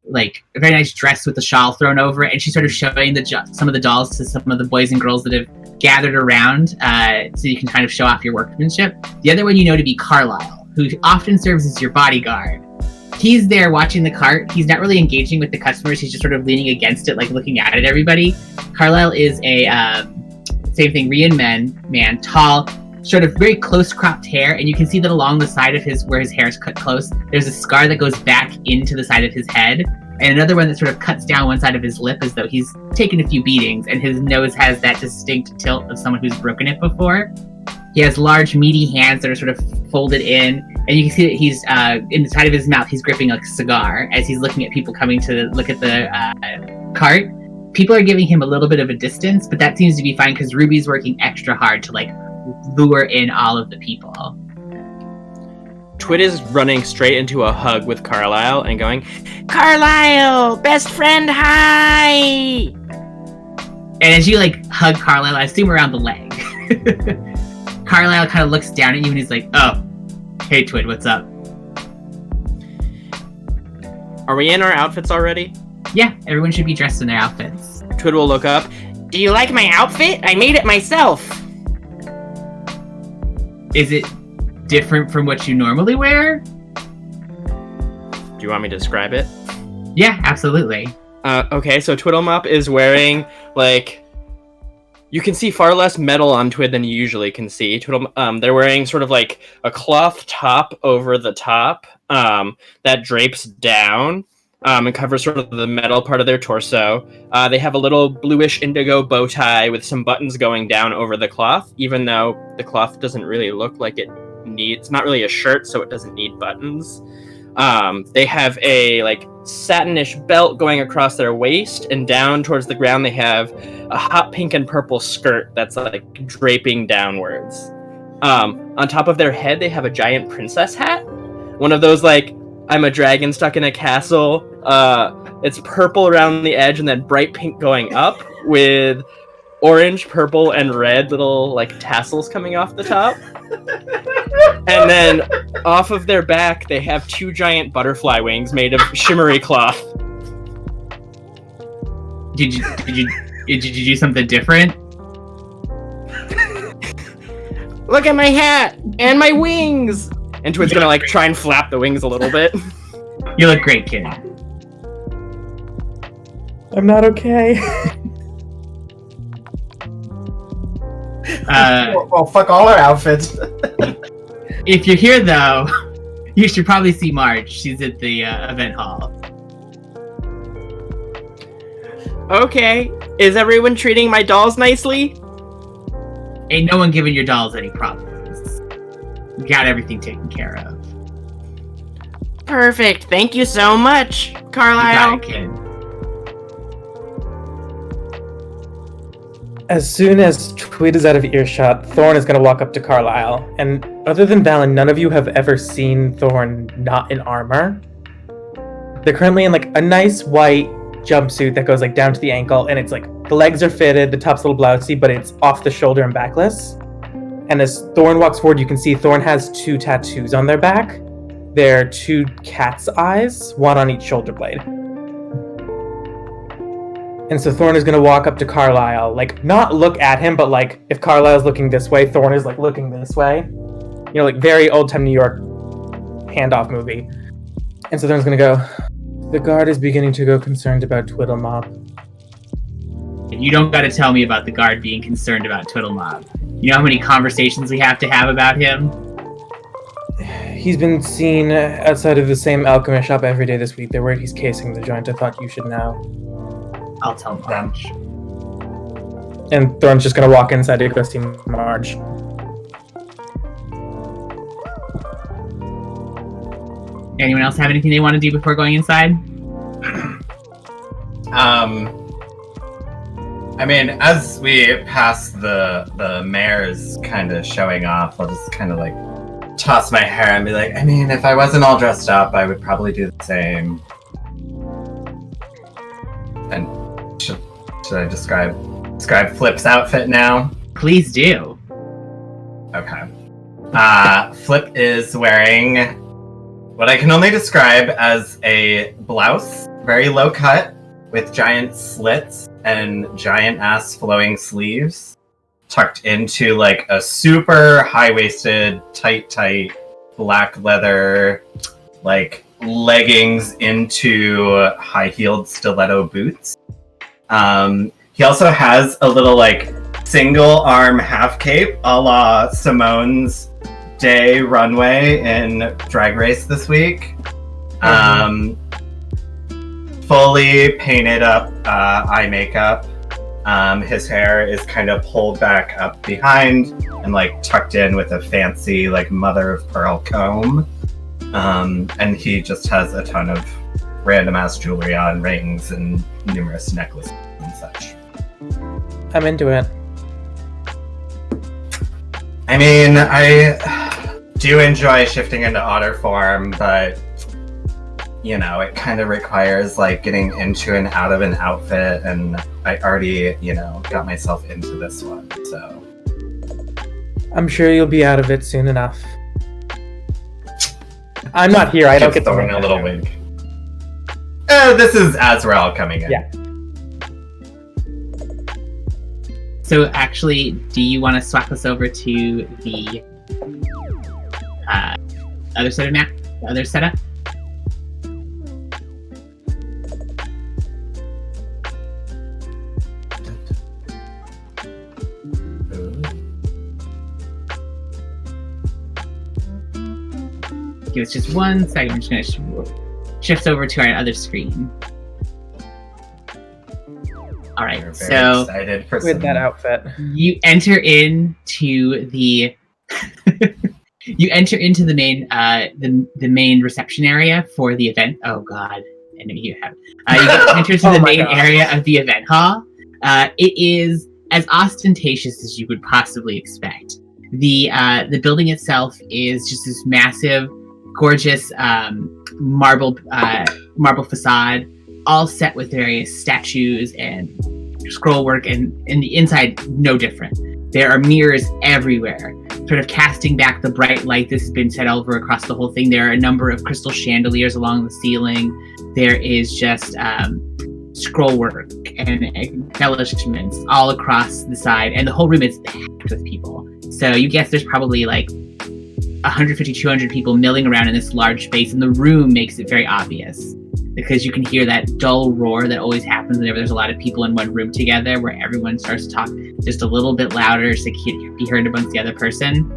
A: like, a very nice dress with a shawl thrown over it. And she's sort of showing some of the dolls to some of the boys and girls that have gathered around, so you can kind of show off your workmanship. The other one you know to be Carlisle. who often serves as your bodyguard. He's there watching the cart. He's not really engaging with the customers. He's just sort of leaning against it, like looking out at everybody. Carlisle is a same thing, Rian man, tall, sort of very close cropped hair, and you can see that along the side of where his hair is cut close, there's a scar that goes back into the side of his head, and another one that sort of cuts down one side of his lip as though he's taken a few beatings, and his nose has that distinct tilt of someone who's broken it before. He has large, meaty hands that are sort of folded in, and you can see that he's, in the side of his mouth, he's gripping a cigar as he's looking at people coming to look at the cart. People are giving him a little bit of a distance, but that seems to be fine because Ruby's working extra hard to, like, lure in all of the people.
E: Twit is running straight into a hug with Carlisle and going, Carlisle, best friend, hi!
A: And as you, like, hug Carlisle, I assume around the leg. Carlisle kind of looks down at you and he's like, oh, hey, Twit, what's up?
E: Are we in our outfits already?
A: Yeah, everyone should be dressed in their outfits.
E: Twit will look up. Do you like my outfit? I made it myself.
A: Is it different from what you normally wear?
E: Do you want me to describe it?
A: Yeah, absolutely.
E: Okay, so Twiddlemop is wearing, like, you can see far less metal on Twid than you usually can see. They're wearing sort of like a cloth top over the top that drapes down and covers sort of the metal part of their torso. They have a little bluish indigo bow tie with some buttons going down over the cloth, even though the cloth doesn't really look like it needs, it's not really a shirt, so it doesn't need buttons. They have a like satinish belt going across their waist, and down towards the ground they have a hot pink and purple skirt that's like draping downwards. On top of their head they have a giant princess hat, one of those like I'm a dragon stuck in a castle. It's purple around the edge and then bright pink going up with orange, purple, and red little like tassels coming off the top. And then off of their back, they have two giant butterfly wings made of shimmery cloth.
A: Did you do something different?
E: Look at my hat and my wings. And Twit's gonna like try and flap the wings a little bit.
A: You look great, kid.
D: I'm not okay.
F: Well, fuck all our outfits.
A: If you're here, though, you should probably see Marge. She's at the event hall.
E: Okay, is everyone treating my dolls nicely?
A: Ain't no one giving your dolls any problems. You got everything taken care of.
E: Perfect, thank you so much, Carlisle.
A: You got it, kid.
D: As soon as Twid is out of earshot, Thorn is going to walk up to Carlisle. And other than Valen, none of you have ever seen Thorn not in armor. They're currently in like a nice white jumpsuit that goes like down to the ankle, and it's like the legs are fitted, the top's a little blousy, but it's off the shoulder and backless. And as Thorn walks forward, you can see Thorn has two tattoos on their back. They're two cat's eyes, one on each shoulder blade. And so Thorn is going to walk up to Carlisle, like, not look at him, but, like, if Carlisle's looking this way, Thorn is, like, looking this way. You know, like, very old-time New York handoff movie. And so Thorn's going to go, the guard is beginning to go concerned about Twiddlemop.
A: You don't got to tell me about the guard being concerned about Twiddlemob. You know how many conversations we have to have about him?
D: He's been seen outside of the same alchemist shop every day this week. They're worried he's casing the joint. I thought you should know.
A: I'll tell Marge.
D: And Thorn's just gonna walk inside to go see Marge.
A: Anyone else have anything they want to do before going inside?
B: I mean, as we pass the mayor's kind of showing off, I'll just kind of like toss my hair and be like, I mean, if I wasn't all dressed up, I would probably do the same. And should I describe Flip's outfit now?
A: Please do.
B: Okay. Flip is wearing what I can only describe as a blouse, very low cut, with giant slits and giant ass flowing sleeves, tucked into like a super high-waisted, tight black leather, like leggings into high-heeled stiletto boots. He also has a little like single arm half cape a la Simone's Day runway in Drag Race this week. Fully painted up eye makeup. His hair is kind of pulled back up behind and like tucked in with a fancy like mother of pearl comb. And he just has a ton of random ass jewelry on, rings and numerous necklaces and such.
D: I'm into it.
B: I mean, I do enjoy shifting into otter form, but you know, it kind of requires like getting into and out of an outfit, and I already, you know, got myself into this one, so.
D: I'm sure you'll be out of it soon enough. I'm not here. I don't get
B: throwing a little wink. This is Azrael coming in.
D: Yeah.
A: So actually, do you want to swap us over to the other side of map? The other setup? Give us just 1 second. I'm just going to shift over to our other screen. All right,
B: We're very
A: so
B: excited for
D: with that outfit.
A: you enter into the main the main reception area for the event. Oh God, I know you have. You enter into the main area of the event hall. It is as ostentatious as you would possibly expect. The building itself is just this massive, gorgeous marble facade, all set with various statues and scroll work, and in the inside, no different. There are mirrors everywhere, sort of casting back the bright light that's been set over across the whole thing. There are a number of crystal chandeliers along the ceiling. There is just scroll work and embellishments all across the side, and the whole room is packed with people. So you guess there's probably like 150, 200 people milling around in this large space, and the room makes it very obvious because you can hear that dull roar that always happens whenever there's a lot of people in one room together, where everyone starts to talk just a little bit louder so they can't be heard amongst the other person.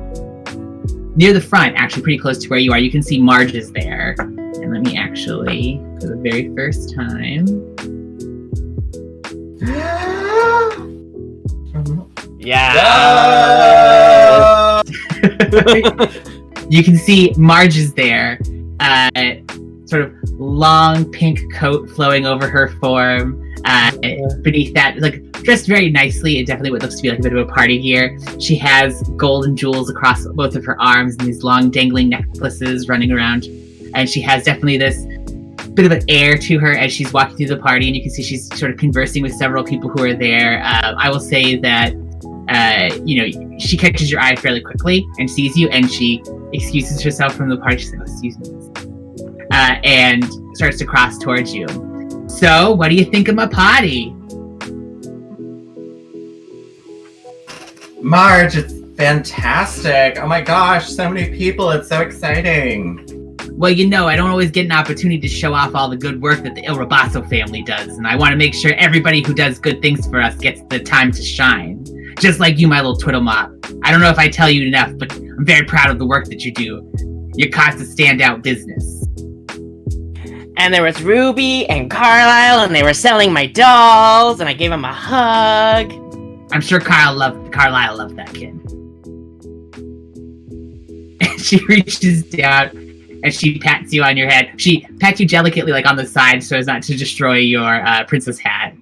A: Near the front, actually pretty close to where you are, you can see Marge is there. And let me actually, for the very first time...
E: Yeah!
A: You can see Marge is there. Sort of long pink coat flowing over her form. Beneath that, like dressed very nicely, and definitely what looks to be like a bit of a party gear. She has gold and jewels across both of her arms and these long dangling necklaces running around. And she has definitely this bit of an air to her as she's walking through the party, and you can see she's sort of conversing with several people who are there. I will say that she catches your eye fairly quickly and sees you, and she excuses herself from the party. She's like, "Oh, excuse me," and starts to cross towards you. So, what do you think of my party?
B: Marge, it's fantastic. Oh my gosh, so many people. It's so exciting.
A: Well, I don't always get an opportunity to show off all the good work that the Il Robasso family does, and I want to make sure everybody who does good things for us gets the time to shine. Just like you, my little twiddle mop. I don't know if I tell you enough, but I'm very proud of the work that you do. Your car's a standout business.
G: And there was Ruby and Carlisle, and they were selling my dolls, and I gave them a hug.
A: I'm sure Carlisle loved that kid. And she reaches down and she pats you on your head. She pats you delicately, like on the side, so as not to destroy your princess hat.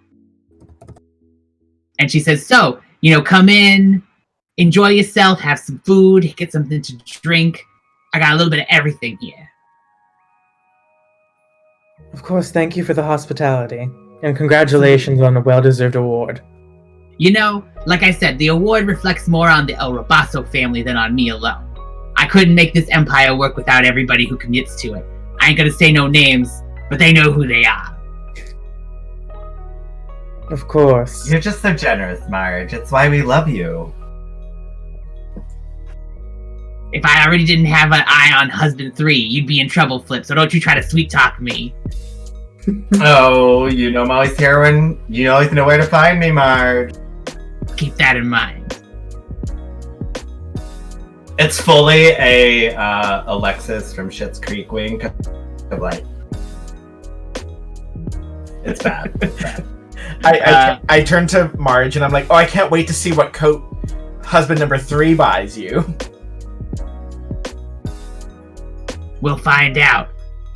A: And she says, "So, come in, enjoy yourself, have some food, get something to drink. I got a little bit of everything here."
D: Of course, thank you for the hospitality. And congratulations on a well-deserved award.
A: Like I said, the award reflects more on the El Robasso family than on me alone. I couldn't make this empire work without everybody who commits to it. I ain't gonna say no names, but they know who they are.
D: Of course.
B: You're just so generous, Marge. It's why we love you.
A: If I already didn't have an eye on husband 3, you'd be in trouble, Flip, so don't you try to sweet talk me.
B: Oh, you know I'm always here when you always know where to find me, Marge.
A: Keep that in mind.
B: It's fully a Alexis from Schitt's Creek wink. Of like, it's bad. It's bad.
F: I turn to Marge and I'm like, oh, I can't wait to see what coat husband number 3 buys you.
A: We'll find out.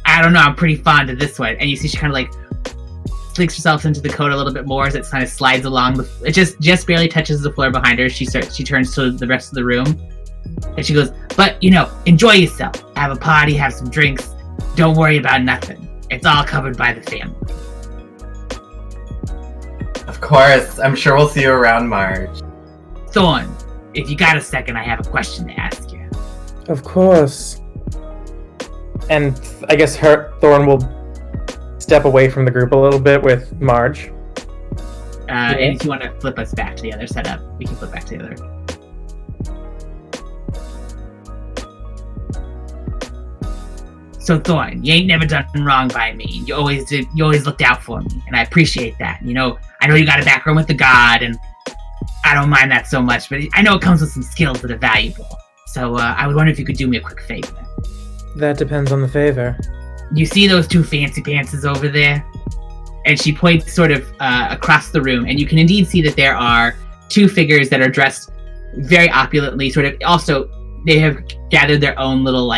A: I don't know, I'm pretty fond of this one. And you see she kind of like slinks herself into the coat a little bit more as it kind of slides along. It just barely touches the floor behind her. She turns to the rest of the room. And she goes, but, enjoy yourself. Have a party, have some drinks. Don't worry about nothing. It's all covered by the family.
B: Of course. I'm sure we'll see you around, Marge.
A: Thorn, if you got a second, I have a question to ask you.
D: Of course. And I guess Thorn will step away from the group a little bit with Marge.
A: And if you want to flip us back to the other setup, we can flip back to the other. So Thorn, you ain't never done wrong by me. You always looked out for me, and I appreciate that. I know you got a background with the god, and I don't mind that so much, but I know it comes with some skills that are valuable. So I would wonder if you could do me a quick favor.
D: That depends on the favor.
A: You see those 2 fancy pantses over there? And she points sort of across the room, and you can indeed see that there are 2 figures that are dressed very opulently. Sort of also, they have gathered their own little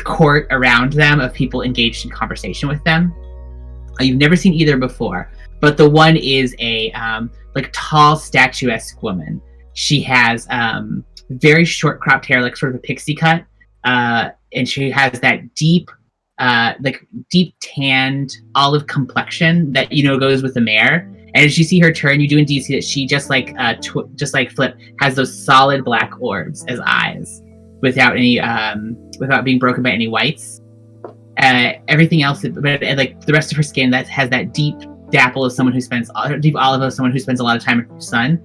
A: court around them of people engaged in conversation with them. You've never seen either before, but the one is a tall, statuesque woman. She has very short cropped hair, like sort of a pixie cut, and she has that deep tanned olive complexion that goes with the mare. And as you see her turn, you do indeed see that she just like Flip has those solid black orbs as eyes, without being broken by any whites. Everything else, but like the rest of her skin, that has that deep dapple of someone who spends deep olive of someone who spends a lot of time in the sun.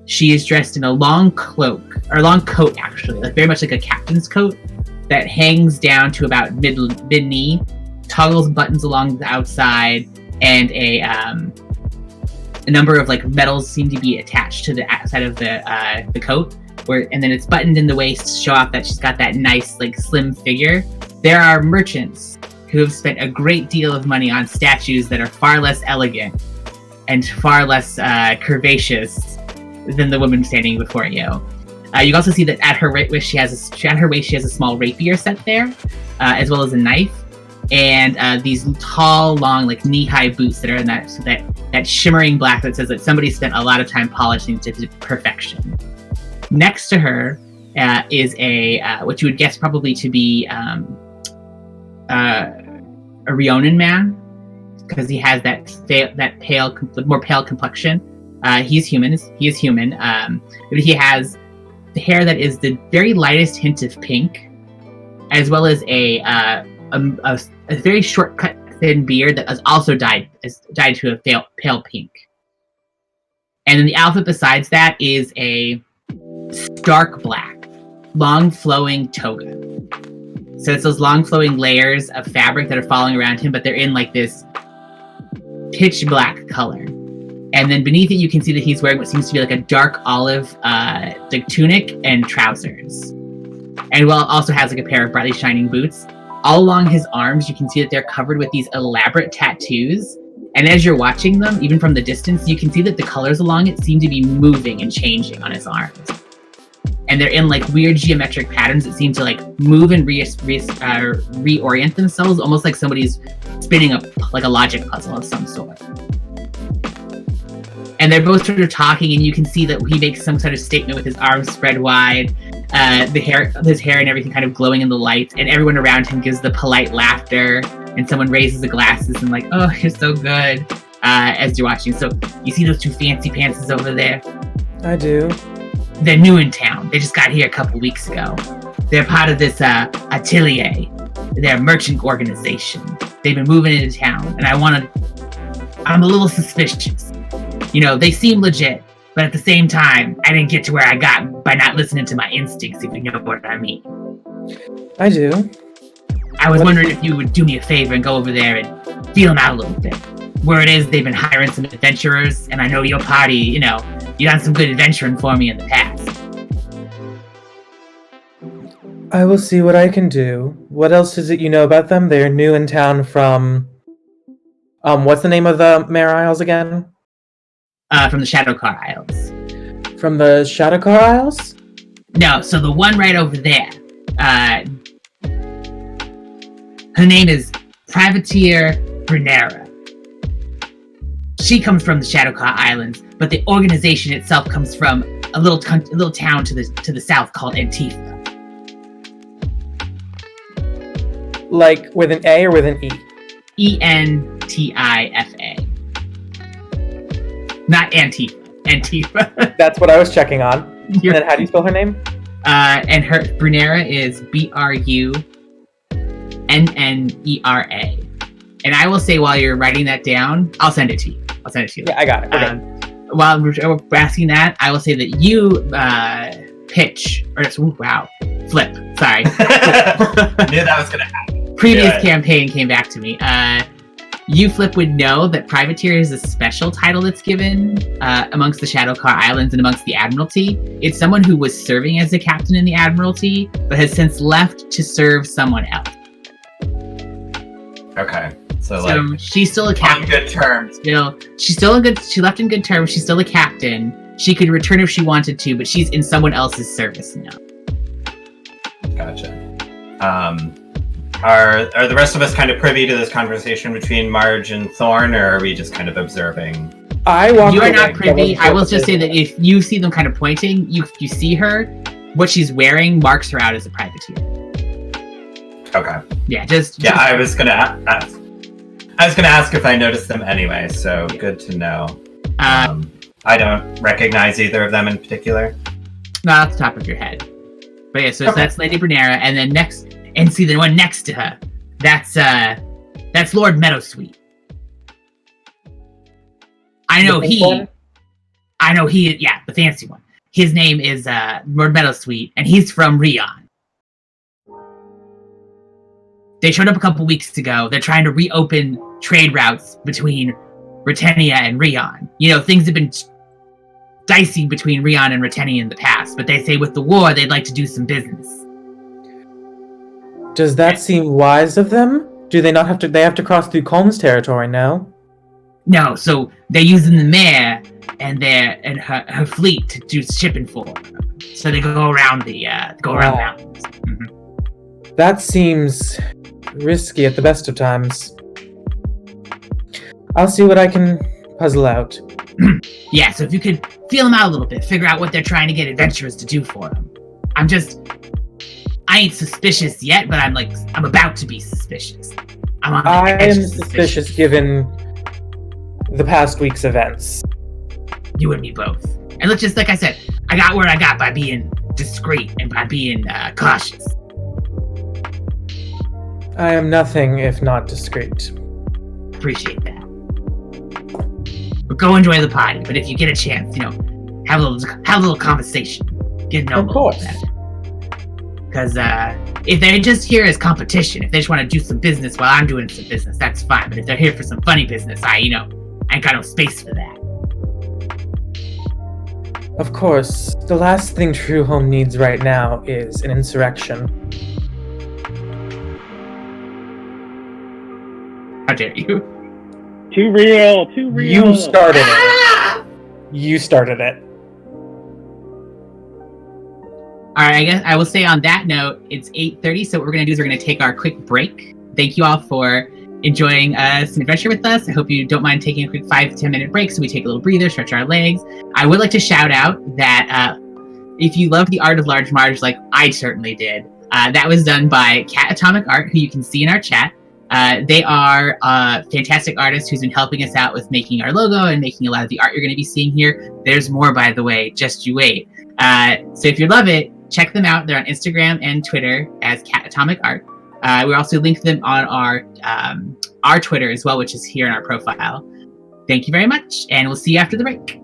A: She is dressed in a long coat, actually, like very much like a captain's coat that hangs down to about mid knee, toggles buttons along the outside, and a number of metals seem to be attached to the outside of the coat. And then it's buttoned in the waist to show off that she's got that nice, slim figure. There are merchants who have spent a great deal of money on statues that are far less elegant and far less curvaceous than the woman standing before you. You can also see that at her waist she has a small rapier set there, as well as a knife, and these tall, long, knee-high boots that are in that shimmering black that says that somebody spent a lot of time polishing to perfection. Next to her is a what you would guess probably to be a Rionan man, because he has that more pale complexion. He is human, but he has the hair that is the very lightest hint of pink, as well as a very short-cut, thin beard that is also dyed to a pale pink. And then the outfit besides that is a stark black, long flowing toga. So it's those long flowing layers of fabric that are falling around him, but they're in this pitch black color. And then beneath it, you can see that he's wearing what seems to be a dark olive tunic and trousers. And also has a pair of brightly shining boots. All along his arms, you can see that they're covered with these elaborate tattoos. And as you're watching them, even from the distance, you can see that the colors along it seem to be moving and changing on his arms. And they're in weird geometric patterns that seem to move and reorient themselves, almost like somebody's spinning a logic puzzle of some sort. And they're both sort of talking, and you can see that he makes some sort of statement with his arms spread wide, his hair and everything kind of glowing in the light, and everyone around him gives the polite laughter, and someone raises the glasses and oh, you're so good, as you're watching. So you see those 2 fancy pantses over there?
D: I do.
A: They're new in town. They just got here a couple weeks ago. They're part of this atelier. They're a merchant organization. They've been moving into town, and I'm a little suspicious. They seem legit, but at the same time, I didn't get to where I got by not listening to my instincts, if you know what I mean.
D: I do.
A: I was wondering if you would do me a favor and go over there and feel them out a little bit. Word is they've been hiring some adventurers, and I know your party, you done some good adventuring for me in the past.
D: I will see what I can do. What else is it you know about them? They're new in town from... what's the name of the Mare Isles again?
A: From the Shadowcar Isles.
D: From the Shadowcar Isles?
A: No, so the one right over there. Her name is Privateer Brunera. She comes from the Shadowcar Islands, but the organization itself comes from a little town to the south called Antifa.
D: Like with an A or with an E?
A: Entifa. Not Antifa. Antifa.
D: That's what I was checking on. And then how do you spell her name?
A: And her Brunera is Brunera. And I will say while you're writing that down, I'll send it to you.
D: Yeah, I got it. Okay.
A: While we're asking that, I will say that you pitch, or flip. Sorry.
B: Knew that was gonna happen.
A: Previous campaign came back to me. You, Flip, would know that Privateer is a special title that's given amongst the Shadowcar Islands and amongst the Admiralty. It's someone who was serving as a captain in the Admiralty, but has since left to serve someone else.
B: Okay. So
A: she's still a captain.
B: On good terms.
A: She left in good terms. She's still a captain. She could return if she wanted to, but she's in someone else's service now.
B: Gotcha. Are the rest of us kind of privy to this conversation between Marge and Thorn, or are we just kind of observing?
A: You are not privy. I will just say that if you see them kind of pointing, if you see her, what she's wearing marks her out as a privateer.
B: Okay.
A: Yeah,
B: I was gonna ask if I noticed them anyway, so good to know. I don't recognize either of them in particular.
A: Not off the top of your head. But yeah, so that's Lady Brunera, and then see the one next to her. That's Lord Meadowsweet. The fancy one. His name is Lord Meadowsweet, and he's from Rion. They showed up a couple weeks ago. They're trying to reopen trade routes between Britannia and Rion. Things have been dicey between Rion and Britannia in the past, but they say with the war, they'd like to do some business.
D: Does that seem wise of them? Do they not have to? They have to cross through Colm's territory now.
A: No, so they're using the mare and her fleet to do shipping for them. So they go around the mountains. Mm-hmm.
D: That seems risky at the best of times. I'll see what I can puzzle out.
A: Yeah, so if you could feel them out a little bit, figure out what they're trying to get adventurers to do for them. I ain't suspicious yet, but I'm about to be suspicious.
D: I am suspicious given the past week's events.
A: You and me both. And let's just, like I said, I got where I got by being discreet and by being cautious.
D: I am nothing if not discreet.
A: Appreciate that. But go enjoy the party. But if you get a chance, have a little conversation. Get to know them a little better. Because if they're just here as competition, if they just want to do some business while I'm doing some business, that's fine. But if they're here for some funny business, I ain't got no space for that.
D: Of course, the last thing Truehome needs right now is an insurrection.
A: How dare you?
C: Too real.
D: You started it. You started it.
A: All right, I guess I will say on that note, it's 8:30, so what we're going to do is we're going to take our quick break. Thank you all for enjoying some adventure with us. I hope you don't mind taking a quick 5-10 minute break so we take a little breather, stretch our legs. I would like to shout out that if you love the art of Large Marge like I certainly did, that was done by Cat Atomic Art, who you can see in our chat. They are a fantastic artist who's been helping us out with making our logo and making a lot of the art you're going to be seeing here. There's more, by the way, just you wait. So if you love it, check them out. They're on Instagram and Twitter as Cat Atomic Art. We also linked them on our Twitter as well, which is here in our profile. Thank you very much, and we'll see you after the break.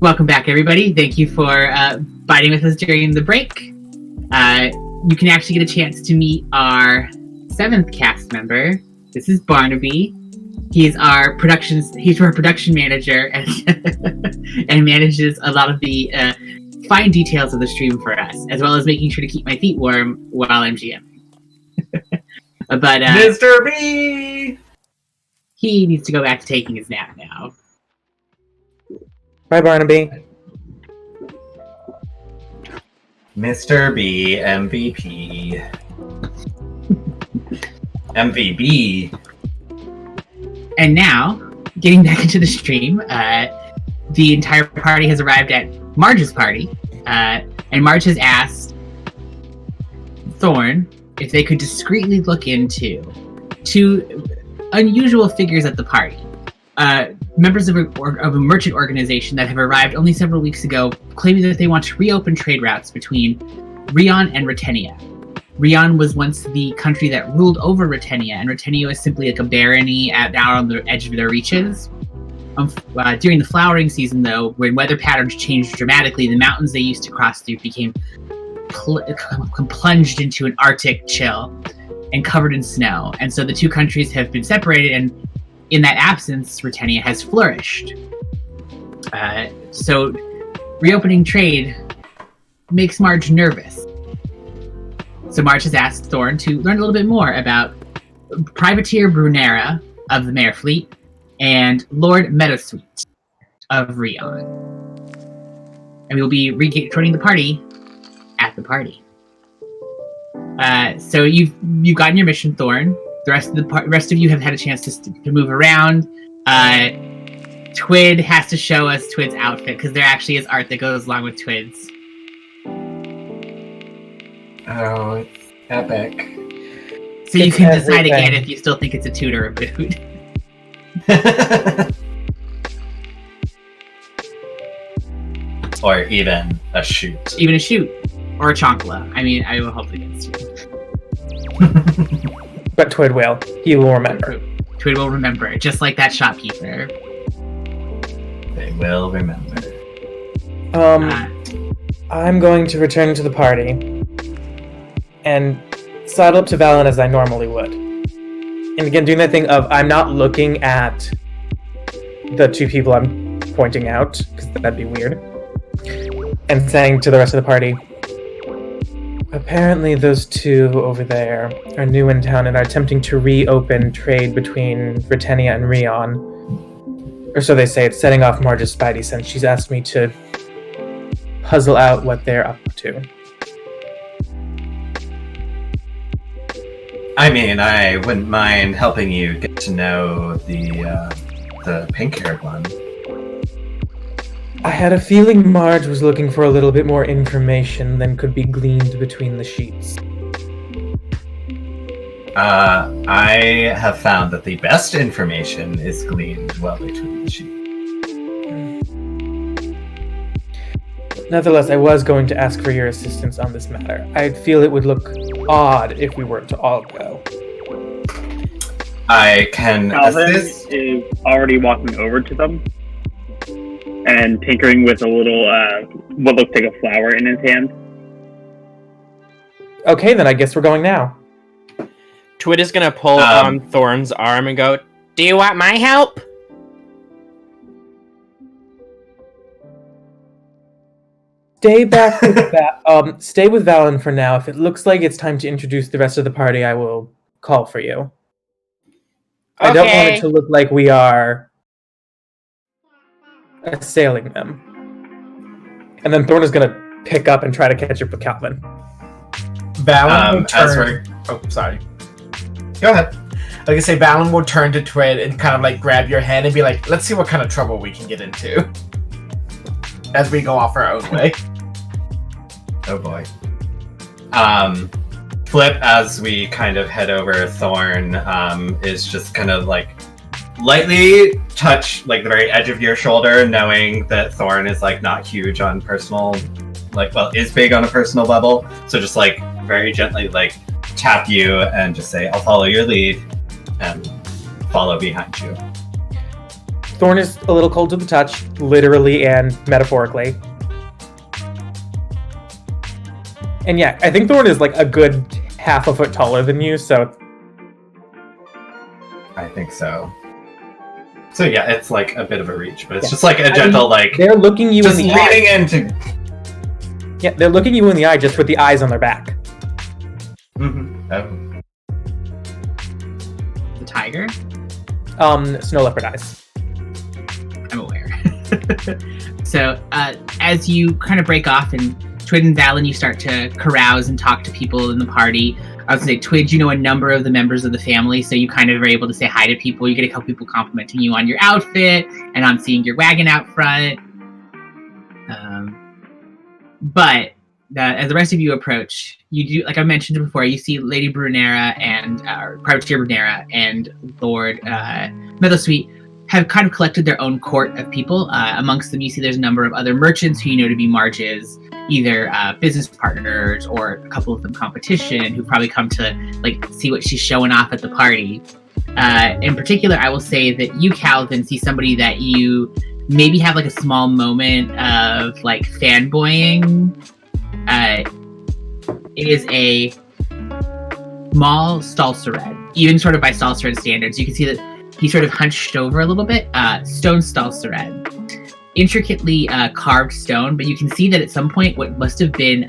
A: Welcome back, everybody. Thank you for biting with us during the break. You can actually get a chance to meet our 7th cast member. This is Barnaby. He's our production manager and, and manages a lot of the fine details of the stream for us, as well as making sure to keep my feet warm while I'm GMing. But
B: Mr. B!
A: He needs to go back to taking his nap now.
D: Bye, Barnaby.
B: Mr. B, MVP. MVB.
A: And now, getting back into the stream, the entire party has arrived at Marge's party, and Marge has asked Thorn if they could discreetly look into 2 unusual figures at the party. Members of a merchant organization that have arrived only several weeks ago, claiming that they want to reopen trade routes between Rion and Retenia. Rion was once the country that ruled over Retenia, and Retenia is simply like a barony out on the edge of their reaches. During the flowering season, though, when weather patterns changed dramatically, the mountains they used to cross through became plunged into an Arctic chill and covered in snow. And so the 2 countries have been separated, and in that absence, Retenia has flourished. So reopening trade makes Marge nervous. So Marge has asked Thorn to learn a little bit more about Privateer Brunera of the Marefleet and Lord Meadowsweet of Rion. And we will be joining the party at the party. So you've gotten your mission, Thorn. The rest of you have had a chance to move around. Twid has to show us Twid's outfit, because there actually is art that goes along with Twid's.
B: Oh, it's epic.
A: So you can decide again if you still think it's a toot or a boot.
B: Or even a shoot.
A: Even a shoot. Or a chonkla. I mean, I will hope against you.
D: But Twid will. He will remember.
A: Twid will remember, just like that shopkeeper.
B: They will remember.
D: I'm going to return to the party and sidle up to Valen as I normally would. And again, doing that thing of I'm not looking at the 2 people I'm pointing out, because that'd be weird. And saying to the rest of the party, apparently those 2 over there are new in town and are attempting to reopen trade between Retenia and Rion. Or so they say. It's setting off Marge's spidey sense. She's asked me to puzzle out what they're up to.
B: I mean, I wouldn't mind helping you get to know the pink-haired one.
D: I had a feeling Marge was looking for a little bit more information than could be gleaned between the sheets.
B: I have found that the best information is gleaned well between the sheets.
D: Nevertheless, I was going to ask for your assistance on this matter. I feel it would look odd if we were to all go.
B: I can
C: Calvin
B: assist.
C: is already walking over to them and tinkering with a little, what looks like a flower in his hand.
D: Okay, then I guess we're going now.
E: Twit is gonna pull on Thorn's arm and go,
G: Do you want my help?
D: Stay back with stay with Valen for now. If it looks like it's time to introduce the rest of the party, I will call for you. I don't want it to look like we are assailing them. And then Thorn is gonna pick up and try to catch up with Calvin.
F: Valen will
B: as
F: turn... Oh, sorry.
B: Go ahead.
F: Like I say, Valen will turn to Twit and kind of like grab your hand and be like, let's see what kind of trouble we can get into. As we go off our own way.
B: Oh boy. Flip, as we kind of head over, Thorn is just kind of like lightly touch like the very edge of your shoulder, knowing that Thorn is like not huge on personal, is big on a personal level. So just like very gently like tap you and just say, I'll follow your lead, and follow behind you.
D: Thorn is a little cold to the touch, literally and metaphorically. And yeah, I think Thorn is like a good half a foot taller than you, so...
B: I think so. So yeah, it's like a bit of a reach, but it's just like a gentle
D: They're looking you in
B: just
D: the
B: leaning
D: eye.
B: into...
D: Yeah, they're looking you in the eye just with the eyes on their back.
B: Mm-hmm. Oh.
A: The tiger?
D: Snow leopard eyes.
A: I'm aware. So, as you kind of break off and Twid and Valen, you start to carouse and talk to people in the party. I would say, Twid, you know a number of the members of the family, so you kind of are able to say hi to people. You get a couple people complimenting you on your outfit and on seeing your wagon out front. But as the rest of you approach, you do, like I mentioned before, you see Lady Brunera and Privateer Brunera and Lord Meadowsweet have kind of collected their own court of people. Amongst them, you see there's a number of other merchants who you know to be Marge's either business partners or a couple of them competition, who probably come to like see what she's showing off at the party. In particular, I will say that you, Calvin, see somebody that you maybe have like a small moment of like fanboying. It is a small Stalsered, even sort of by Stalsered standards. You can see that he's sort of hunched over a little bit. Stone Stalsered. Intricately carved stone, but you can see that at some point what must have been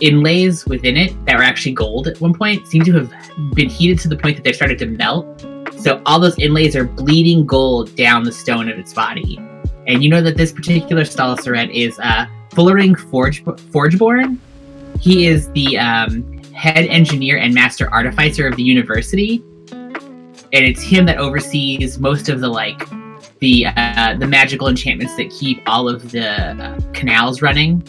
A: inlays within it that were actually gold at one point seem to have been heated to the point that they started to melt. So all those inlays are bleeding gold down the stone of its body. And you know that this particular Stalsered is Fullering Forgeborn. He is the head engineer and master artificer of the university. And it's him that oversees most of the the magical enchantments that keep all of the canals running,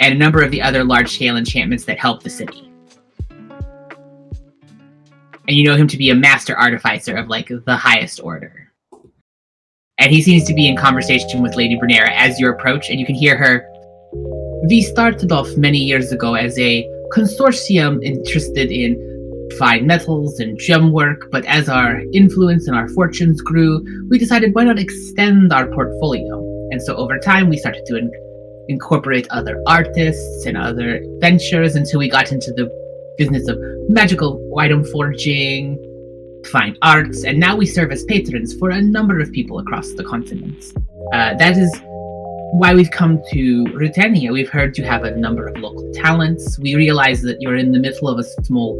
A: and a number of the other large-scale enchantments that help the city. And you know him to be a master artificer of the highest order. And he seems to be in conversation with Lady Brunera as you approach, and you can hear her. We started off many years ago as a consortium interested in fine metals and gem work, but as our influence and our fortunes grew, we decided why not extend our portfolio. And so over time, we started to incorporate other artists and other ventures until we got into the business of magical item forging, fine arts, and now we serve as patrons for a number of people across the continents. That is why we've come to Rutenia. We've heard you have a number of local talents. We realize that you're in the middle of a small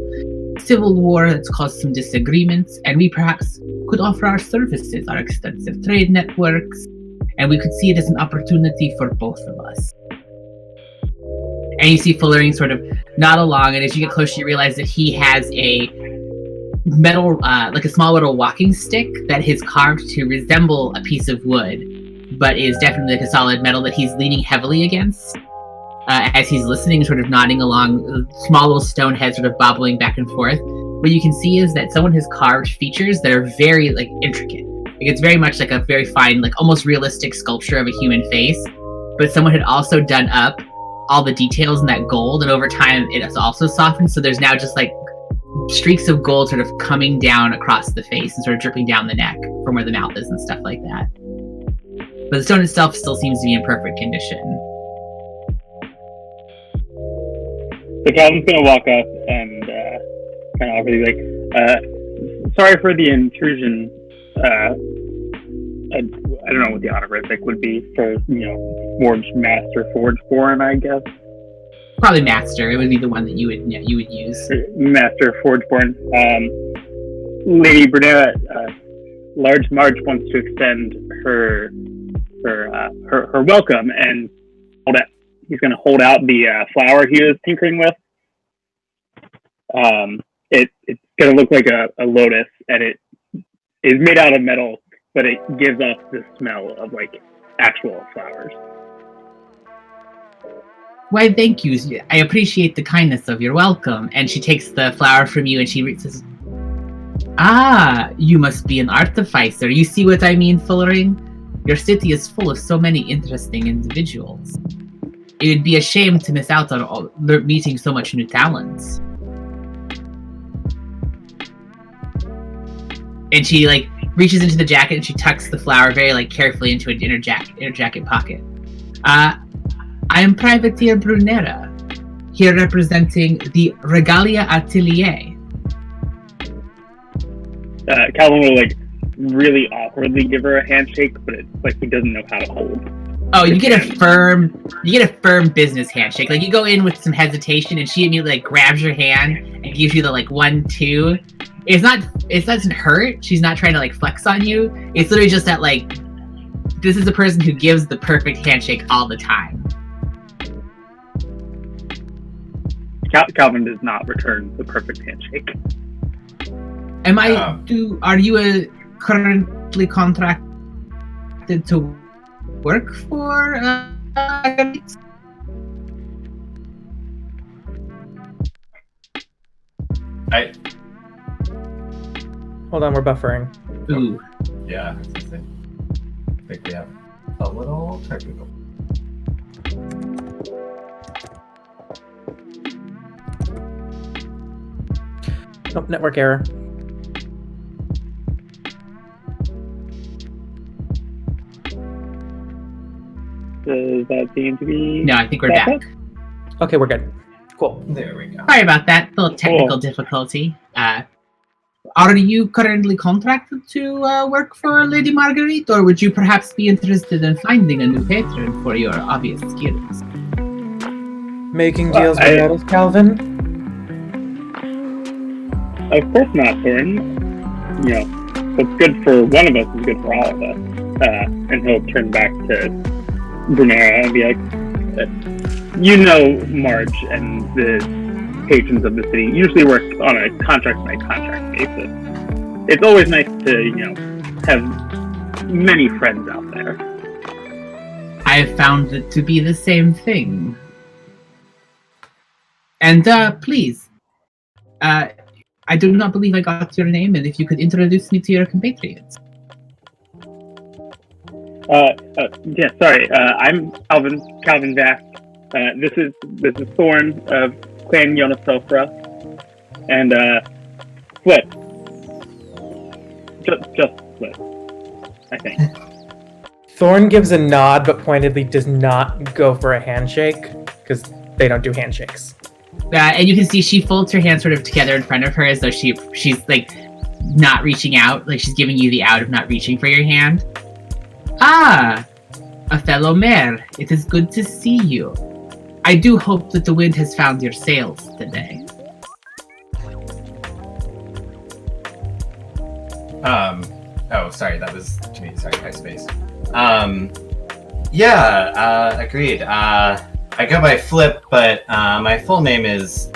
A: civil war that's caused some disagreements, and we perhaps could offer our services, our extensive trade networks, and we could see it as an opportunity for both of us. And you see Fullering sort of nod along, and as you get closer, you realize that he has a metal, a small little walking stick that is carved to resemble a piece of wood. but is definitely like a solid metal that he's leaning heavily against. As he's listening, sort of nodding along, small little stone head sort of bobbling back and forth. What you can see is that someone has carved features that are very like intricate. Like, it's very much like a very fine, like almost realistic sculpture of a human face. But someone had also done up all the details in that gold, and over time it has also softened. So there's now just like streaks of gold sort of coming down across the face and sort of dripping down the neck from where the mouth is and stuff like that. But the stone itself still seems to be in perfect condition.
C: So Calvin's gonna walk up and kind of awkwardly like, sorry for the intrusion. I don't know what the honorific would be for, Forge Master, Forgeborn, I guess.
A: Probably Master. It would be the one that you would use.
C: Master, Forgeborn. Lady Brunera, Large Marge wants to extend her welcome and he's going to hold out the flower he was tinkering with. It's going to look like a lotus, and it is made out of metal, but it gives off the smell of like actual flowers.
A: Why, thank you. I appreciate the kindness of your welcome. And she takes the flower from you and she says, "Ah, you must be an artificer. You see what I mean, Fullering? Your city is full of so many interesting individuals. It would be a shame to miss out on meeting so much new talents." And she like reaches into the jacket and she tucks the flower very like carefully into an inner jacket pocket. I am Privateer Brunera, here representing the Regalia Atelier.
C: Calvin will like really awkwardly give her a handshake, but it's like he doesn't know how to hold.
A: Oh, you get a firm business handshake. Like you go in with some hesitation, and she immediately like grabs your hand and gives you the like 1-2. It doesn't hurt. She's not trying to like flex on you. It's literally just that like this is the person who gives the perfect handshake all the time.
C: Calvin does not return the perfect handshake.
A: Are you currently contracted to work for
D: Hold on, we're buffering.
A: Ooh.
B: Yeah, I think we have a little technical.
D: Oh, network error.
C: Does that seem to be...
A: No, I think we're back.
D: Okay, we're good. Cool.
B: There we go.
A: Sorry about that. Little technical difficulty. Are you currently contracted to work for Lady Marguerite, or would you perhaps be interested in finding a new patron for your obvious skills?
D: Making deals with us, Calvin?
C: Of course not, Thorn. What's good for one of us is good for all of us. And he'll turn back to Brunera and be like, Marge and the patrons of the city usually work on a contract-by-contract basis. It's always nice to, have many friends out there.
A: I've found it to be the same thing. And, please, I do not believe I got your name, and if you could introduce me to your compatriots.
C: Yeah, sorry. I'm Calvin Vask. This is Thorn of Clan Yonosofra, and Flip. Just Flip, I think.
D: Thorn gives a nod, but pointedly does not go for a handshake because they don't do handshakes.
A: And you can see she folds her hands sort of together in front of her as though she's like not reaching out, like she's giving you the out of not reaching for your hand. Ah, a fellow mare. It is good to see you. I do hope that the wind has found your sails today.
B: Oh, sorry, that was to me. Sorry, MySpace. Yeah, agreed. I go by Flip, but my full name is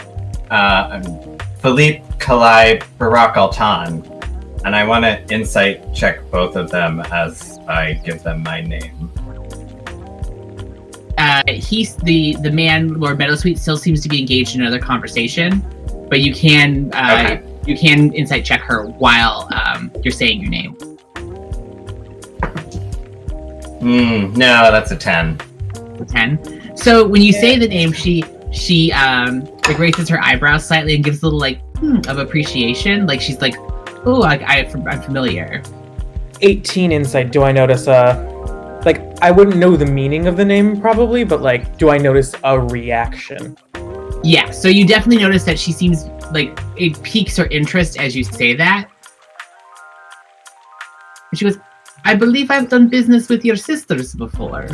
B: Philippe Kalai Barak Altan, and I want to insight check both of them as I give them my name.
A: He's the man, Lord Meadowsweet, still seems to be engaged in another conversation, but you can you can insight check her while you're saying your name.
B: No, that's a 10.
A: A 10. So when you say the name, she like raises her eyebrows slightly and gives a little like of appreciation. Like she's like, oh, I'm familiar.
D: 18 insight. Do I notice like I wouldn't know the meaning of the name probably, but like, do I notice a reaction?
A: Yeah. So you definitely notice that she seems like it piques her interest as you say that. And she goes, I believe I've done business with your sisters before.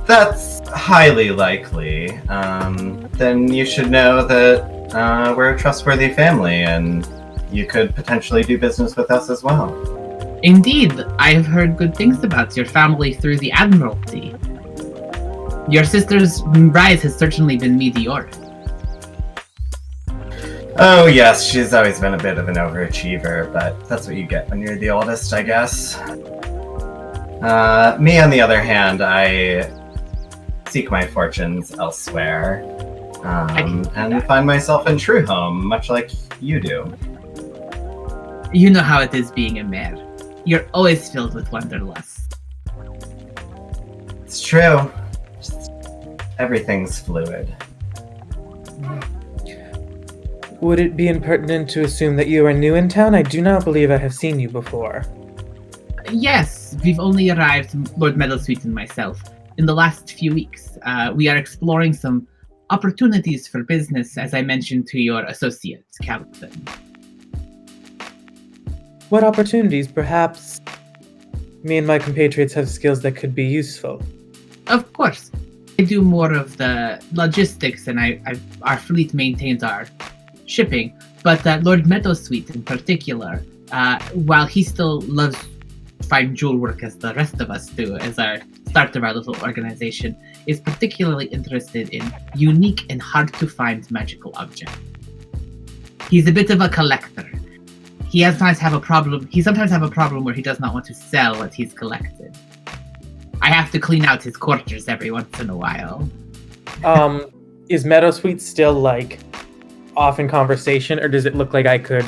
B: That's highly likely. Then you should know that we're a trustworthy family, and you could potentially do business with us as well.
A: Indeed, I have heard good things about your family through the Admiralty. Your sister's rise has certainly been meteoric.
B: Oh yes, she's always been a bit of an overachiever, but that's what you get when you're the oldest, I guess. Me, on the other hand, I seek my fortunes elsewhere, and find myself in Truehome, much like you do.
A: You know how it is being a mayor. You're always filled with wanderlust.
B: It's true. Just everything's fluid.
D: Would it be impertinent to assume that you are new in town? I do not believe I have seen you before.
A: Yes, we've only arrived, Lord Meadowsweet and myself, in the last few weeks. We are exploring some opportunities for business, as I mentioned to your associate, Calvin.
D: What opportunities? Perhaps me and my compatriots have skills that could be useful.
A: Of course. I do more of the logistics, and our fleet maintains our shipping. But Lord Meadowsweet in particular, while he still loves fine jewel work as the rest of us do, as our start of our little organization, is particularly interested in unique and hard-to-find magical objects. He's a bit of a collector. He sometimes have a problem where he does not want to sell what he's collected. I have to clean out his quarters every once in a while.
D: Is Meadowsweet still like off in conversation, or does it look like I could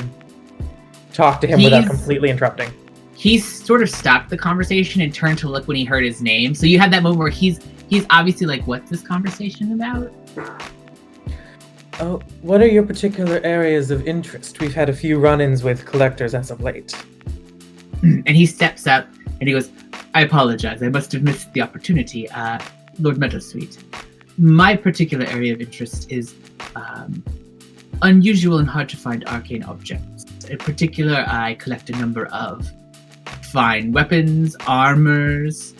D: talk to him without completely interrupting?
A: He's sort of stopped the conversation and turned to look when he heard his name. So you have that moment where he's obviously like, what's this conversation about?
D: Oh, what are your particular areas of interest? We've had a few run-ins with collectors as of late.
A: And he steps up and he goes, I apologize, I must have missed the opportunity. Lord Meadowsweet, my particular area of interest is unusual and hard to find arcane objects. In particular, I collect a number of fine weapons, armors,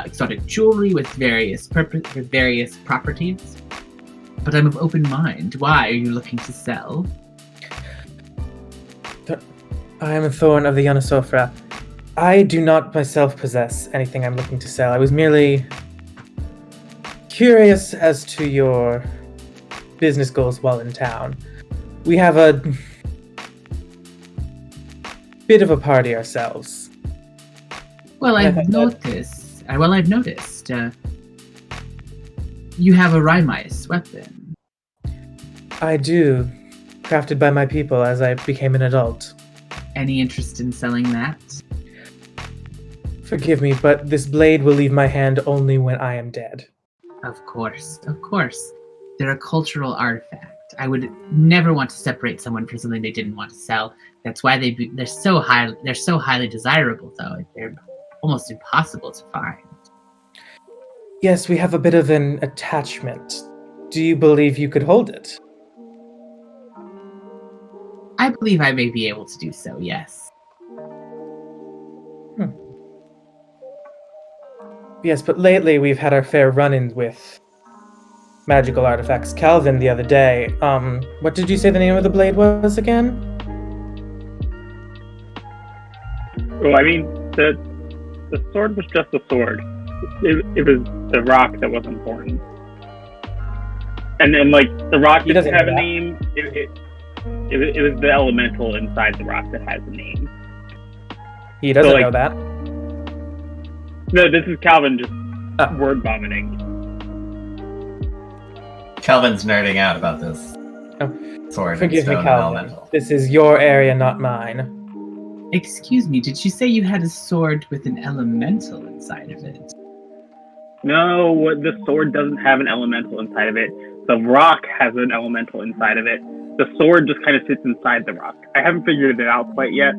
A: exotic jewelry with various properties. But I'm of open mind. Why are you looking to sell?
D: I am a Thorn of the Yanasofra. I do not myself possess anything I'm looking to sell. I was merely curious as to your business goals while in town. We have a bit of a party ourselves.
A: Well, I've noticed. You have a Rhymice weapon.
D: I do. Crafted by my people as I became an adult.
A: Any interest in selling that?
D: Forgive me, but this blade will leave my hand only when I am dead.
A: Of course. They're a cultural artifact. I would never want to separate someone from something they didn't want to sell. That's why they're so highly desirable, though. They're almost impossible to find.
D: Yes, we have a bit of an attachment. Do you believe you could hold it?
A: I believe I may be able to do so, yes.
D: Yes, but lately we've had our fair run-ins with magical artifacts. Calvin the other day, what did you say the name of the blade was again?
C: Well, I mean, the sword was just a sword. It was the rock that was important. And then, like, the rock didn't have a name. It was the elemental inside the rock that has a name.
D: He doesn't
C: So, like-
D: know that.
C: No, this is Calvin just
D: Oh.
C: word vomiting.
B: Calvin's nerding out about this.
D: Oh.
B: Sword and
D: Forgive me,
B: stone
D: Calvin.
B: elemental.
D: This is your area, not mine.
A: Excuse me, did you say you had a sword with an elemental inside of it?
C: No, the sword doesn't have an elemental inside of it. The rock has an elemental inside of it. The sword just kind of sits inside the rock. I haven't figured it out quite yet.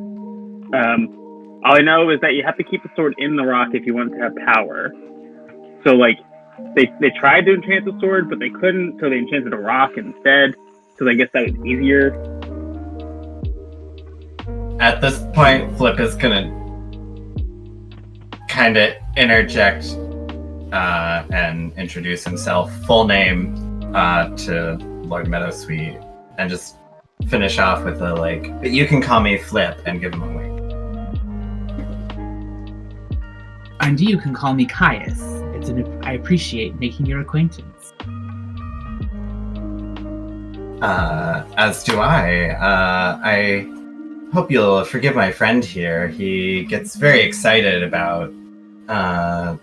C: All I know is that you have to keep the sword in the rock if you want it to have power. So, like, they tried to enchant the sword, but they couldn't, so they enchanted a rock instead, because I guess that was easier.
B: At this point, Flip is gonna kind of interject and introduce himself, full name, to Lord Meadowsweet, and just finish off with a like, "But you can call me Flip," and give him a wink.
A: And you can call me Caius. I appreciate making your acquaintance.
B: As do I. I hope you'll forgive my friend here. He gets very excited about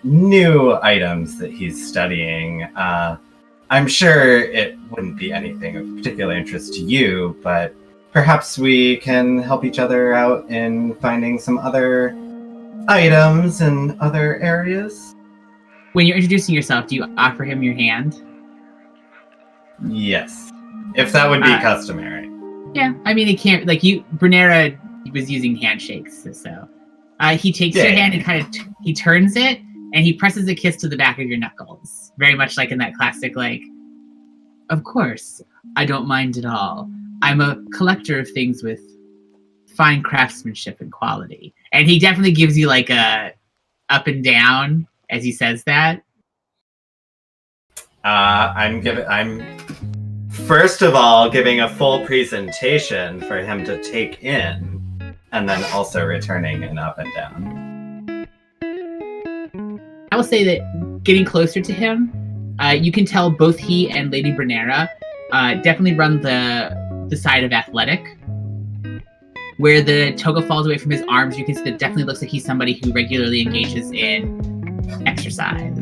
B: new items that he's studying. I'm sure it wouldn't be anything of particular interest to you, but perhaps we can help each other out in finding some other items in other areas.
A: When you're introducing yourself, do you offer him your hand?
B: Yes. If that would be customary.
A: Yeah, I mean, it can't, like, Brunera was using handshakes, so. He takes your hand and kind of, he turns it, and he presses a kiss to the back of your knuckles. Very much like in that classic, like, of course, I don't mind at all. I'm a collector of things with fine craftsmanship and quality. And he definitely gives you, like, a up and down as he says that.
B: I'm first of all giving a full presentation for him to take in, and then also returning an up and down.
A: I will say that getting closer to him, you can tell both he and Lady Brunera definitely run the side of athletic. Where the toga falls away from his arms, you can see that it definitely looks like he's somebody who regularly engages in exercise.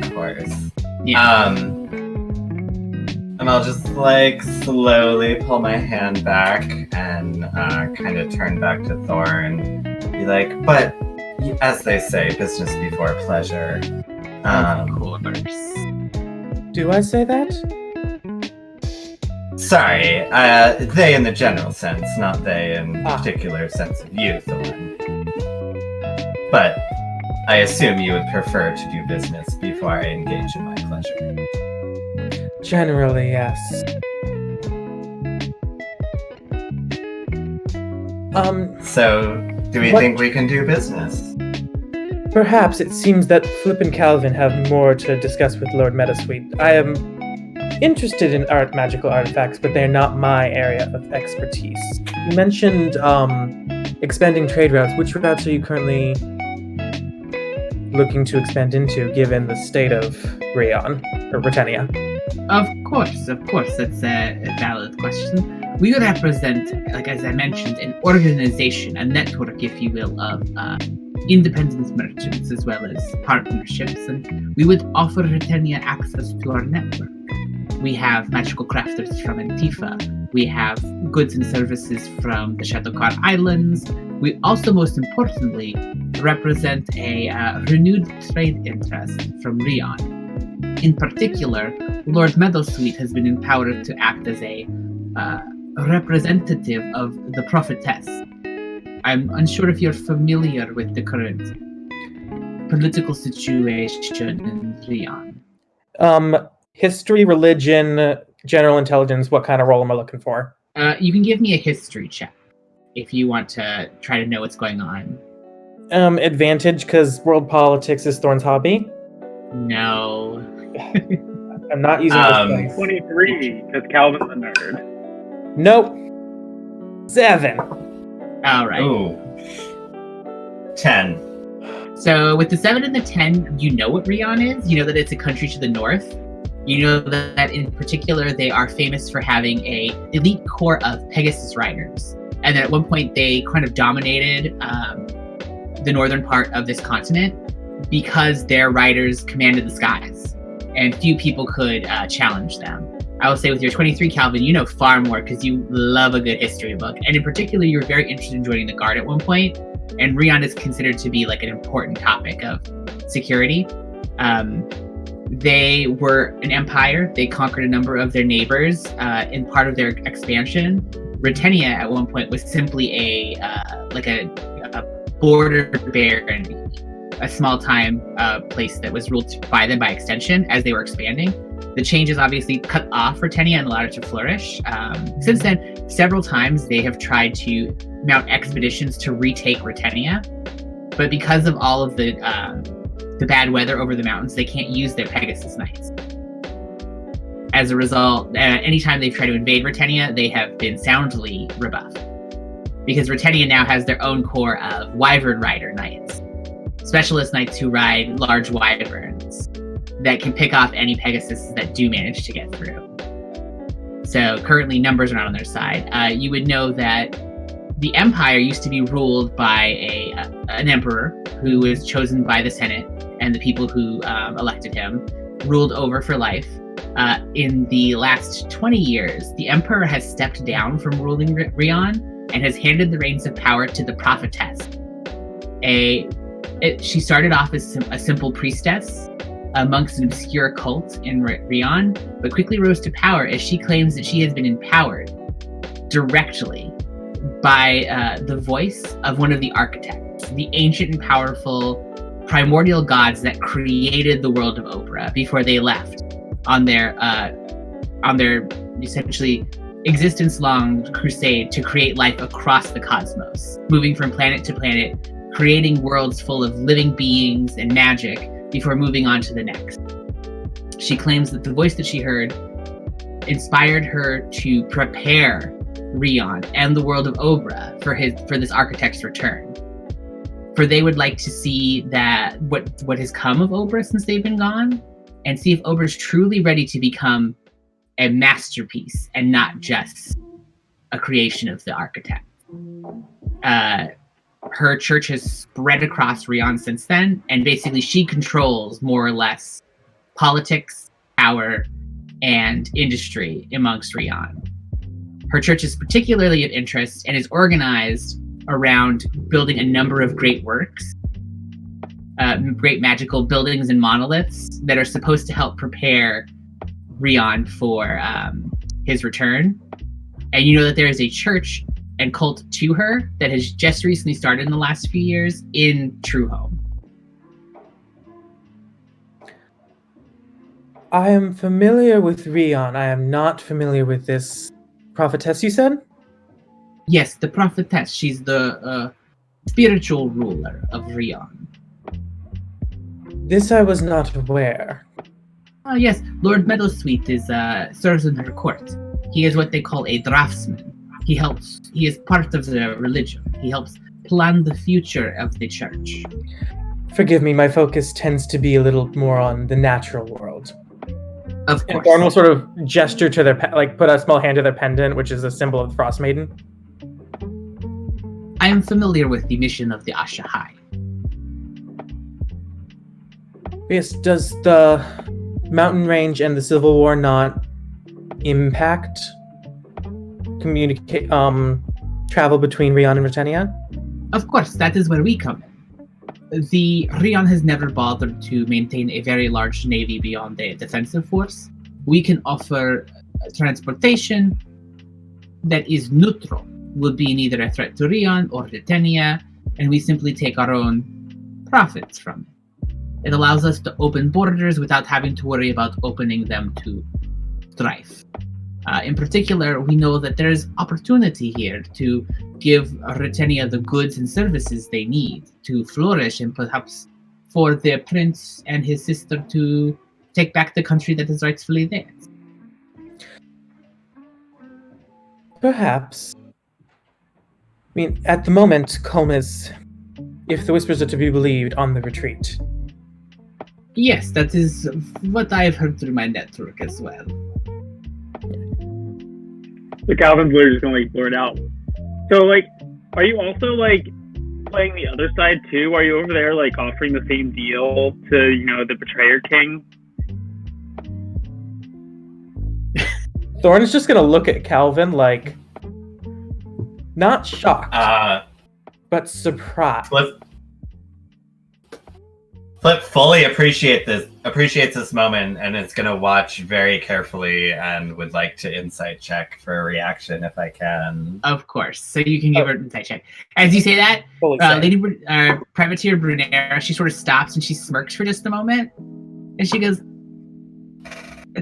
B: Of course.
A: Yeah.
B: And I'll just like slowly pull my hand back and kind of turn back to Thorn. Be like, but as they say, business before pleasure.
A: Of course.
D: Do I say that?
B: Sorry, they in the general sense, not they in particular sense of you, Thorn. But I assume you would prefer to do business before I engage in my pleasure.
D: Generally, yes.
B: So, do we think we can do business?
D: Perhaps it seems that Flip and Calvin have more to discuss with Lord Meadowsweet. I am interested in magical artifacts, but they're not my area of expertise. You mentioned expanding trade routes. Which routes are you currently looking to expand into, given the state of Rion, or Britannia?
A: Of course, that's a valid question. We represent, like as I mentioned, an organization, a network, if you will, of independent merchants as well as partnerships, and we would offer Britannia access to our network. We have magical crafters from Antifa. We have goods and services from the Shadowcar Islands. We also, most importantly, represent a renewed trade interest from Rion. In particular, Lord Meadowsweet has been empowered to act as a representative of the prophetess. I'm unsure if you're familiar with the current political situation in Rion.
D: History, religion, general intelligence, what kind of role am I looking for?
A: You can give me a history check if you want to try to know what's going on.
D: Advantage, because world politics is Thorn's hobby.
A: No.
D: I'm not using this.
C: 23, because Calvin's a nerd.
D: Nope. 7.
A: All right.
B: Ooh. 10.
A: So with the 7 and the 10, you know what Rion is. You know that it's a country to the north. You know that in particular, they are famous for having a elite corps of Pegasus riders. And then at one point they kind of dominated the northern part of this continent because their riders commanded the skies, and few people could challenge them. I will say with your 23, Calvin, you know far more because you love a good history book. And in particular, you were very interested in joining the Guard at one point. And Rion is considered to be like an important topic of security. They were an empire. They conquered a number of their neighbors in part of their expansion. Britannia at one point was simply a border barony, a small-time place that was ruled by them by extension as they were expanding. The changes obviously cut off Britannia and allowed it to flourish. Since then, several times they have tried to mount expeditions to retake Britannia, but because of all of the bad weather over the mountains, they can't use their Pegasus Knights. As a result, anytime they've tried to invade Britannia, they have been soundly rebuffed. Because Britannia now has their own corps of Wyvern Rider Knights, specialist knights who ride large wyverns that can pick off any Pegasus that do manage to get through. So currently numbers are not on their side. You would know that the Empire used to be ruled by an emperor who was chosen by the Senate, and the people who elected him ruled over for life. In the last 20 years, the Emperor has stepped down from ruling Rion and has handed the reins of power to the Prophetess. She started off as a simple priestess amongst an obscure cult in Rion, but quickly rose to power as she claims that she has been empowered directly by the voice of one of the architects, the ancient and powerful primordial gods that created the world of Oprah before they left on their essentially existence-long crusade to create life across the cosmos, moving from planet to planet, creating worlds full of living beings and magic before moving on to the next. She claims that the voice that she heard inspired her to prepare Rion and the world of Obra for this architect's return. For they would like to see that what has come of Obra since they've been gone, and see if Obra's truly ready to become a masterpiece and not just a creation of the architect. Her church has spread across Rion since then, and basically she controls more or less politics, power, and industry amongst Rion. Her church is particularly of interest and is organized around building a number of great works, great magical buildings and monoliths that are supposed to help prepare Rion for his return. And you know that there is a church and cult to her that has just recently started in the last few years in Truehome.
D: I am familiar with Rion. I am not familiar with this prophetess you said?
A: Yes, the prophetess. She's the spiritual ruler of Rion.
D: This I was not aware.
A: Yes, Lord Meadowsweet serves in her court. He is what they call a draftsman. He is part of the religion. He helps plan the future of the church.
D: Forgive me, my focus tends to be a little more on the natural world.
A: Of course.
D: And Thorn will sort of gesture to their, put a small hand to their pendant, which is a symbol of the Frost Maiden.
A: I am familiar with the mission of the Ashahai.
D: Yes, does the mountain range and the Civil War not impact travel between Rion and Britannia?
A: Of course, that is where we come in. The Rion has never bothered to maintain a very large navy beyond the defensive force. We can offer transportation that is neutral, will be neither a threat to Rion or Britannia, and we simply take our own profits from it. It allows us to open borders without having to worry about opening them to strife. In particular, we know that there is opportunity here to give Britannia the goods and services they need to flourish, and perhaps for their prince and his sister to take back the country that is rightfully theirs.
D: Perhaps. I mean, at the moment, Culm is, if the whispers are to be believed, on the retreat.
A: Yes, that is what I have heard through my network as well.
C: So Calvin's literally just going to blurt out, So, like, are you also, like, playing the other side, too? Are you over there, like, offering the same deal to, you know, the Betrayer King?
D: Thorn's just gonna look at Calvin like, not shocked, but surprised.
B: Flip fully appreciates this moment, and is gonna watch very carefully and would like to insight check for a reaction if I can.
A: Of course. So you can give her an insight check. As you say that, Privateer Brunera, she sort of stops and she smirks for just a moment, and she goes,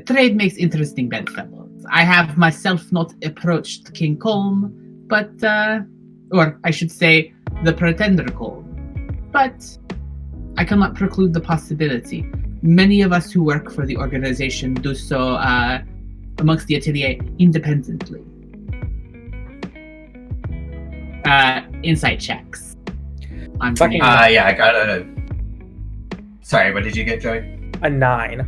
A: "Trade makes interesting bedfellows. I have myself not approached King Colm, but, or I should say, the Pretender Colm, but I cannot preclude the possibility. Many of us who work for the organization do so amongst the atelier independently." Insight checks.
B: Yeah, I got a... Sorry, what did you get, Joey?
D: A 9.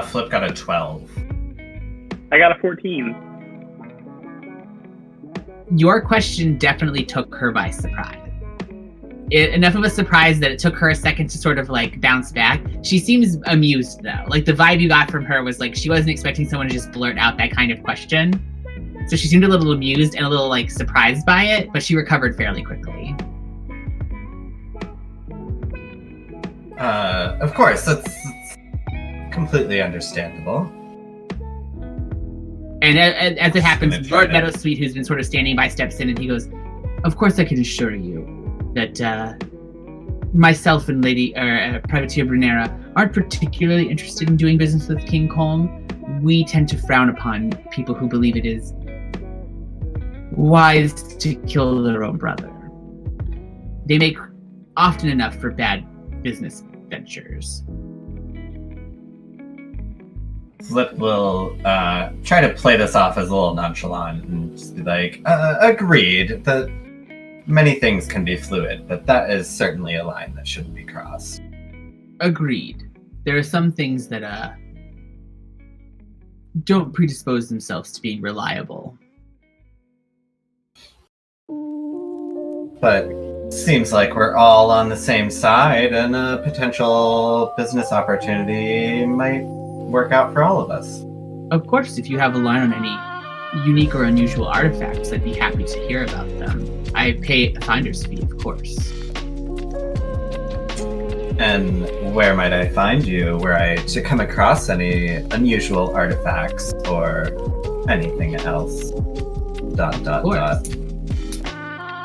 B: Flip got a 12.
C: I got a 14.
A: Your question definitely took her by surprise. Enough of a surprise that it took her a second to sort of like bounce back. She seems amused though. Like the vibe you got from her was like she wasn't expecting someone to just blurt out that kind of question. So she seemed a little amused and a little like surprised by it, but she recovered fairly quickly.
B: Of course, that's completely understandable.
A: And as it happens, Lord Meadowsweet, who's been sort of standing by, steps in and he goes, "Of course I can assure you that myself and Privateer Brunera aren't particularly interested in doing business with King Colm. We tend to frown upon people who believe it is wise to kill their own brother. They make often enough for bad business ventures."
B: Flip will try to play this off as a little nonchalant and just be like, agreed that many things can be fluid, but that is certainly a line that shouldn't be crossed.
A: Agreed. There are some things that don't predispose themselves to being reliable.
B: But seems like we're all on the same side, and a potential business opportunity might work out for all of us.
A: Of course, if you have a line on any unique or unusual artifacts, I'd be happy to hear about them. I pay a finder's fee, of course.
B: And where might I find you were I to come across any unusual artifacts or anything else? ...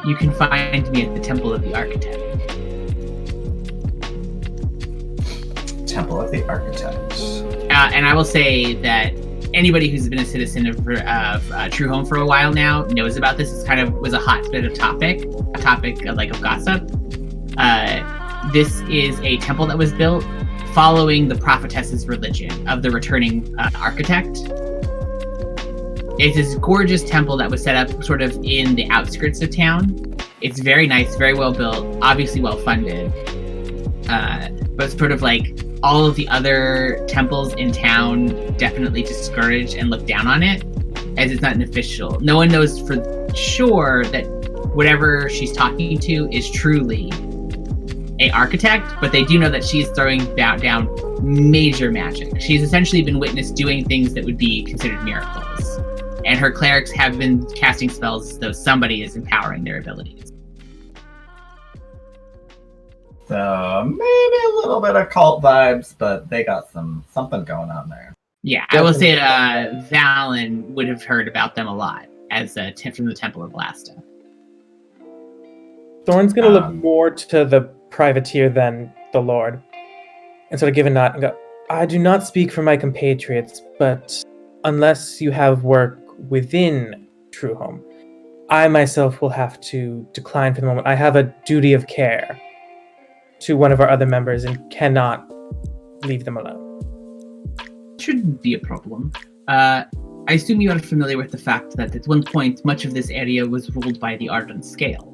A: You can find me at the Temple of the Architect.
B: Temple of the Architect.
A: And I will say that anybody who's been a citizen of Truehome for a while now knows about this. It's kind of was a hot bit of topic of gossip. This is a temple that was built following the prophetess's religion of the returning architect. It's this gorgeous temple that was set up sort of in the outskirts of town. It's very nice, very well built, obviously well funded. But sort of like all of the other temples in town definitely discourage and look down on it, as it's not an official. No one knows for sure that whatever she's talking to is truly an architect, but they do know that she's throwing down major magic. She's essentially been witnessed doing things that would be considered miracles. And her clerics have been casting spells as though somebody is empowering their abilities.
B: So maybe a little bit of cult vibes, but they got something going on there.
A: Yeah, I will say Valen would have heard about them a lot as from the Temple of Lasta.
D: Thorn's gonna look more to the privateer than the Lord, and sort of give a nod and go, "I do not speak for my compatriots, but unless you have work within Truehome, I myself will have to decline for the moment. I have a duty of care to one of our other members and cannot leave them alone."
A: Shouldn't be a problem. I assume you are familiar with the fact that at one point much of this area was ruled by the Ardent Scale.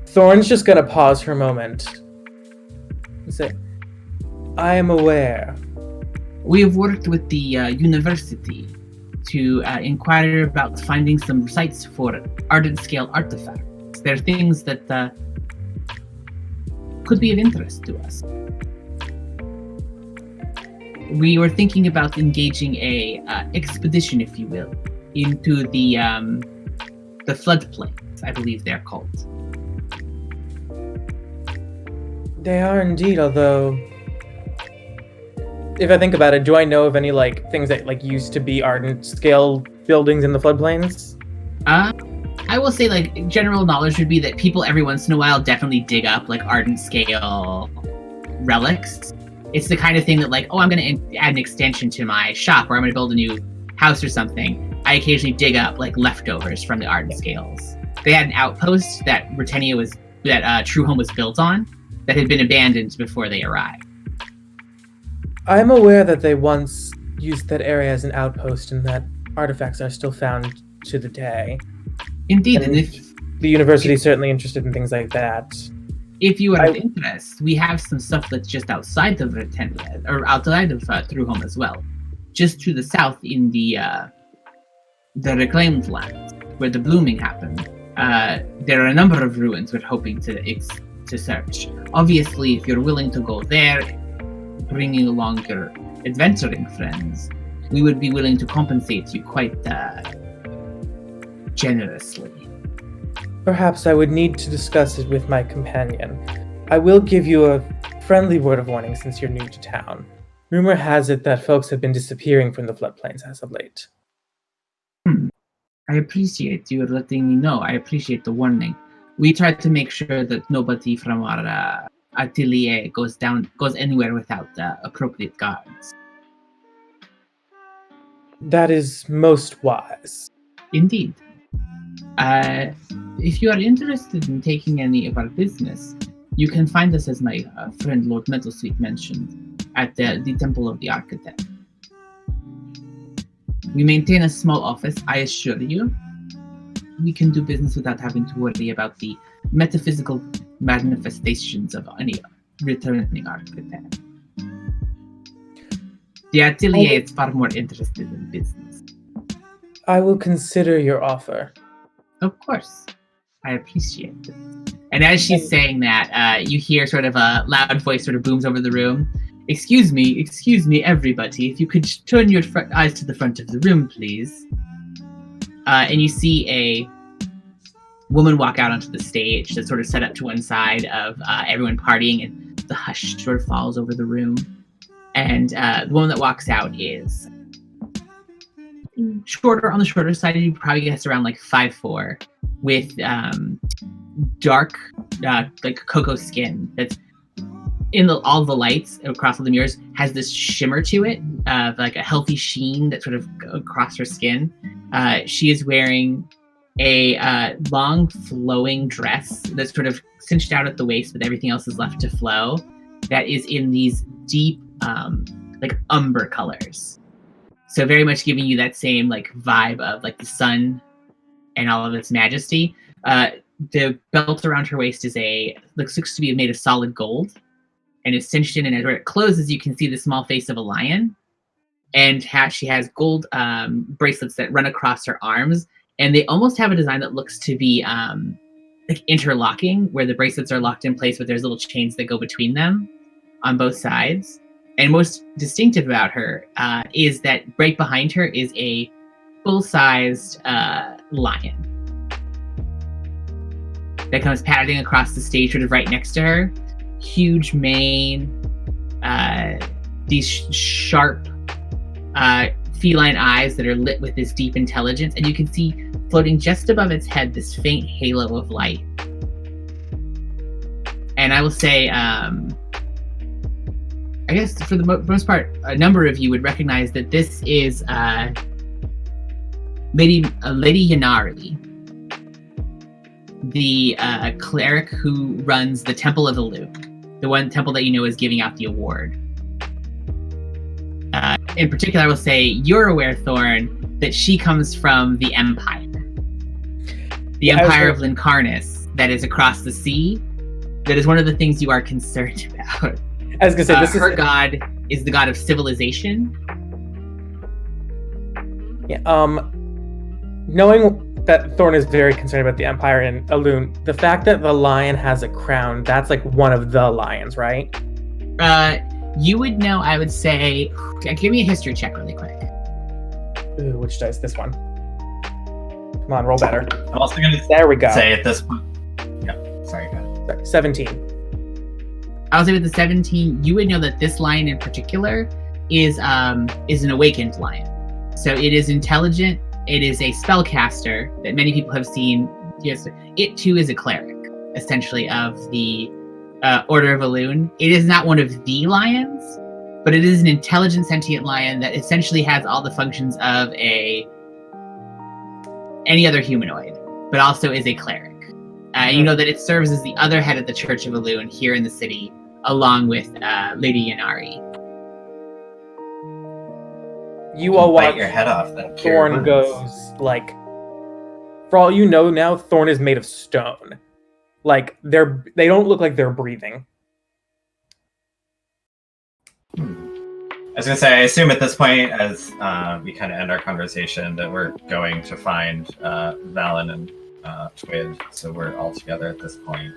D: Thorn's just gonna pause for a moment and say, "I am aware."
A: We have worked with the university to inquire about finding some sites for ardent scale artifacts. They're things that could be of interest to us. We were thinking about engaging a expedition, if you will, into the floodplains, I believe they're called.
D: They are indeed, although if I think about it, do I know of any things that used to be ardent scale buildings in the floodplains?
A: I will say general knowledge would be that people every once in a while definitely dig up ardent scale relics. It's the kind of thing that I'm going to add an extension to my shop, or I'm going to build a new house or something. I occasionally dig up leftovers from the ardent scales. They had an outpost that Truehome was built on that had been abandoned before they arrived.
D: I'm aware that they once used that area as an outpost and that artifacts are still found to the day.
A: Indeed,
D: and
A: if
D: the university is certainly interested in things like that.
A: If you are of interest, we have some stuff that's just outside of Truehome as well. Just to the south in the reclaimed lands, where the blooming happened. There are a number of ruins we're hoping to search. Obviously, if you're willing to go there, bringing along your adventuring friends, we would be willing to compensate you quite generously.
D: Perhaps I would need to discuss it with my companion. I will give you a friendly word of warning since you're new to town. Rumor has it that folks have been disappearing from the floodplains as of late.
A: I appreciate you letting me know. I appreciate the warning. We try to make sure that nobody from our atelier goes anywhere without appropriate guards.
D: That is most wise.
A: Indeed. If you are interested in taking any of our business, you can find us, as my friend Lord Metalsweet mentioned, at the Temple of the Architect. We maintain a small office, I assure you. We can do business without having to worry about the metaphysical manifestations of any returning architect. The atelier is far more interested in business.
D: I will consider your offer.
A: Of course. I appreciate it. And as she's saying that, you hear sort of a loud voice sort of booms over the room. Excuse me, everybody. If you could turn your eyes to the front of the room, please. And you see a woman walk out onto the stage that's sort of set up to one side of everyone partying, and the hush sort of falls over the room. And the woman that walks out is on the shorter side. You probably guess around 5'4", with dark cocoa skin that's in all the lights across all the mirrors has this shimmer to it, a healthy sheen that sort of across her skin. She is wearing a long flowing dress that's sort of cinched out at the waist, but everything else is left to flow. That is in these deep umber colors. So very much giving you that same vibe of the sun and all of its majesty. The belt around her waist is looks to be made of solid gold, and is cinched in, and where it closes, you can see the small face of a lion. And she has gold bracelets that run across her arms, and they almost have a design that looks to be interlocking, where the bracelets are locked in place, but there's little chains that go between them on both sides. And most distinctive about her is that right behind her is a full-sized lion that comes padding across the stage, sort of right next to her. Huge mane, these sharp feline eyes that are lit with this deep intelligence, and you can see floating just above its head this faint halo of light. And I will say, I guess for the most part, a number of you would recognize that this is Lady Yanari, the cleric who runs the Temple of the Loop, the one temple that you know is giving out the award. In particular, I will say you're aware, Thorn, that she comes from the Empire. The Empire of Lincarnus that is across the sea. That is one of the things you are concerned about.
D: I was gonna say,
A: her god is the god of civilization.
D: Yeah, knowing that Thorn is very concerned about the Empire and Elune, the fact that the lion has a crown, that's like one of the lions, right?
A: You would know, I would say, give me a history check really quick.
D: Ooh, which dice? This one. Come on, roll better.
B: I'm also going to
D: There we go.
B: say at this point. Yeah, sorry, go ahead.
D: 17.
A: I'll say with the 17, you would know that this lion in particular is an awakened lion. So it is intelligent. It is a spellcaster that many people have seen. Yes, it too is a cleric, essentially, of the Order of Elune. It is not one of the lions, but it is an intelligent, sentient lion that essentially has all the functions of any other humanoid, but also is a cleric. You know that it serves as the other head of the Church of Elune here in the city, along with Lady Yanari.
D: You all
B: Bite
D: watch
B: your head off. Then
D: Thorn goes, like, for all you know now, Thorn is made of stone. Like, they don't look like they're breathing.
B: I was going to say, I assume at this point, as we kind of end our conversation, that we're going to find Valen and Twid, so we're all together at this point.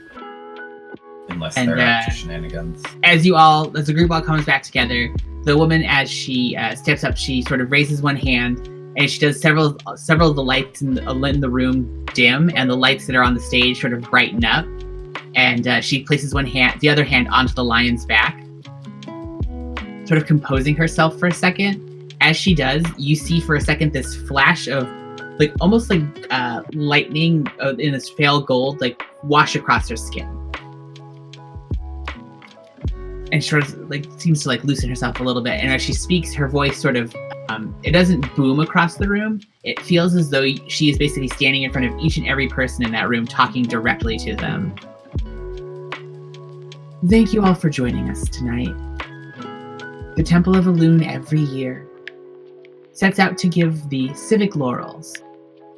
B: Unless they're up to shenanigans.
A: As the group all comes back together, the woman, as she steps up, she sort of raises one hand, and she does several of the lights in the room dim, and the lights that are on the stage sort of brighten up. And she places the other hand onto the lion's back, sort of composing herself for a second. As she does, you see for a second this flash of, like, almost like lightning in this pale gold, like, wash across her skin. And she sort of, like, seems to, like, loosen herself a little bit. And as she speaks, her voice sort of, it doesn't boom across the room. It feels as though she is basically standing in front of each and every person in that room, talking directly to them. Thank you all for joining us tonight. The Temple of Elune every year sets out to give the civic laurels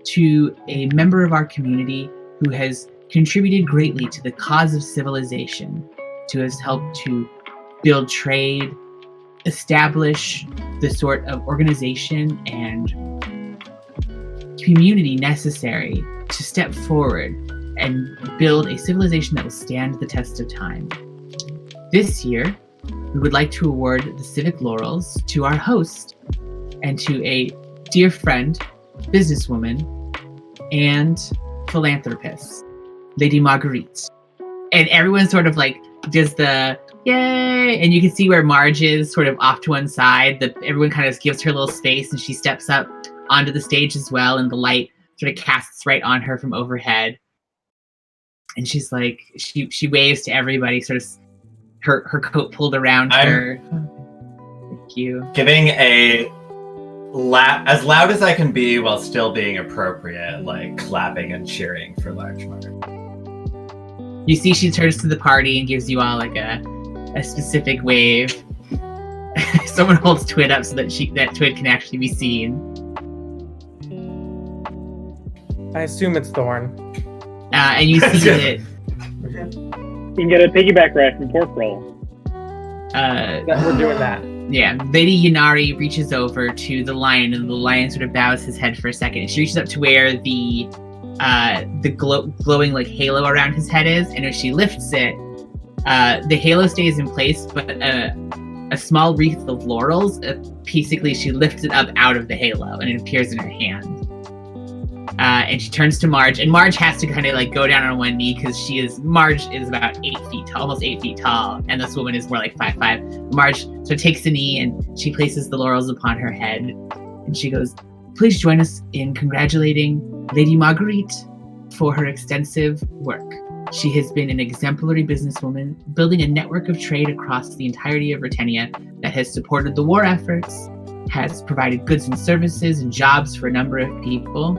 A: to a member of our community who has contributed greatly to the cause of civilization, who has helped to build trade, establish the sort of organization and community necessary to step forward and build a civilization that will stand the test of time. This year, we would like to award the civic laurels to our host and to a dear friend, businesswoman, and philanthropist, Lady Marguerite. And everyone sort of, like, does the yay, and you can see where Marge is sort of off to one side. Everyone kind of gives her a little space, and she steps up onto the stage as well, and the light sort of casts right on her from overhead. And she's like, she waves to everybody, sort of her coat pulled around her. Thank you.
B: Giving as loud as I can be while still being appropriate, like clapping and cheering for Large Marge.
A: You see she turns to the party and gives you all, like, a specific wave. Someone holds Twid up so that Twid can actually be seen.
D: I assume it's Thorn.
A: And you see that...
C: You can get a piggyback ride from Pork Roll.
D: We're doing that.
A: Yeah, Lady Yanari reaches over to the lion, and the lion sort of bows his head for a second. And she reaches up to where the glowing, like, halo around his head is, and as she lifts it, the halo stays in place, but a small wreath of laurels, basically she lifts it up out of the halo, and it appears in her hand. And she turns to Marge, and Marge has to kind of, like, go down on one knee because Marge is about 8 feet tall, almost 8 feet tall, and this woman is more like 5'5". Marge sort of takes a knee and she places the laurels upon her head, and she goes, "Please join us in congratulating Lady Marguerite for her extensive work. She has been an exemplary businesswoman, building a network of trade across the entirety of Britannia that has supported the war efforts, has provided goods and services and jobs for a number of people.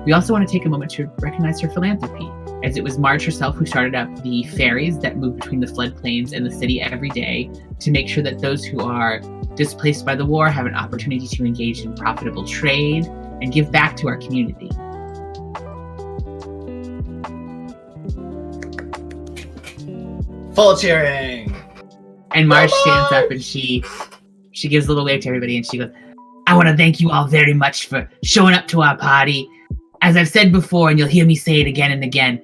A: We also want to take a moment to recognize her philanthropy, as it was Marge herself who started up the ferries that move between the floodplains and the city every day to make sure that those who are displaced by the war have an opportunity to engage in profitable trade and give back to our community."
B: Full cheering!
A: And Marge stands up and she gives a little wave to everybody, and she goes, I want to thank you all very much for showing up to our party. As I've said before, and you'll hear me say it again and again,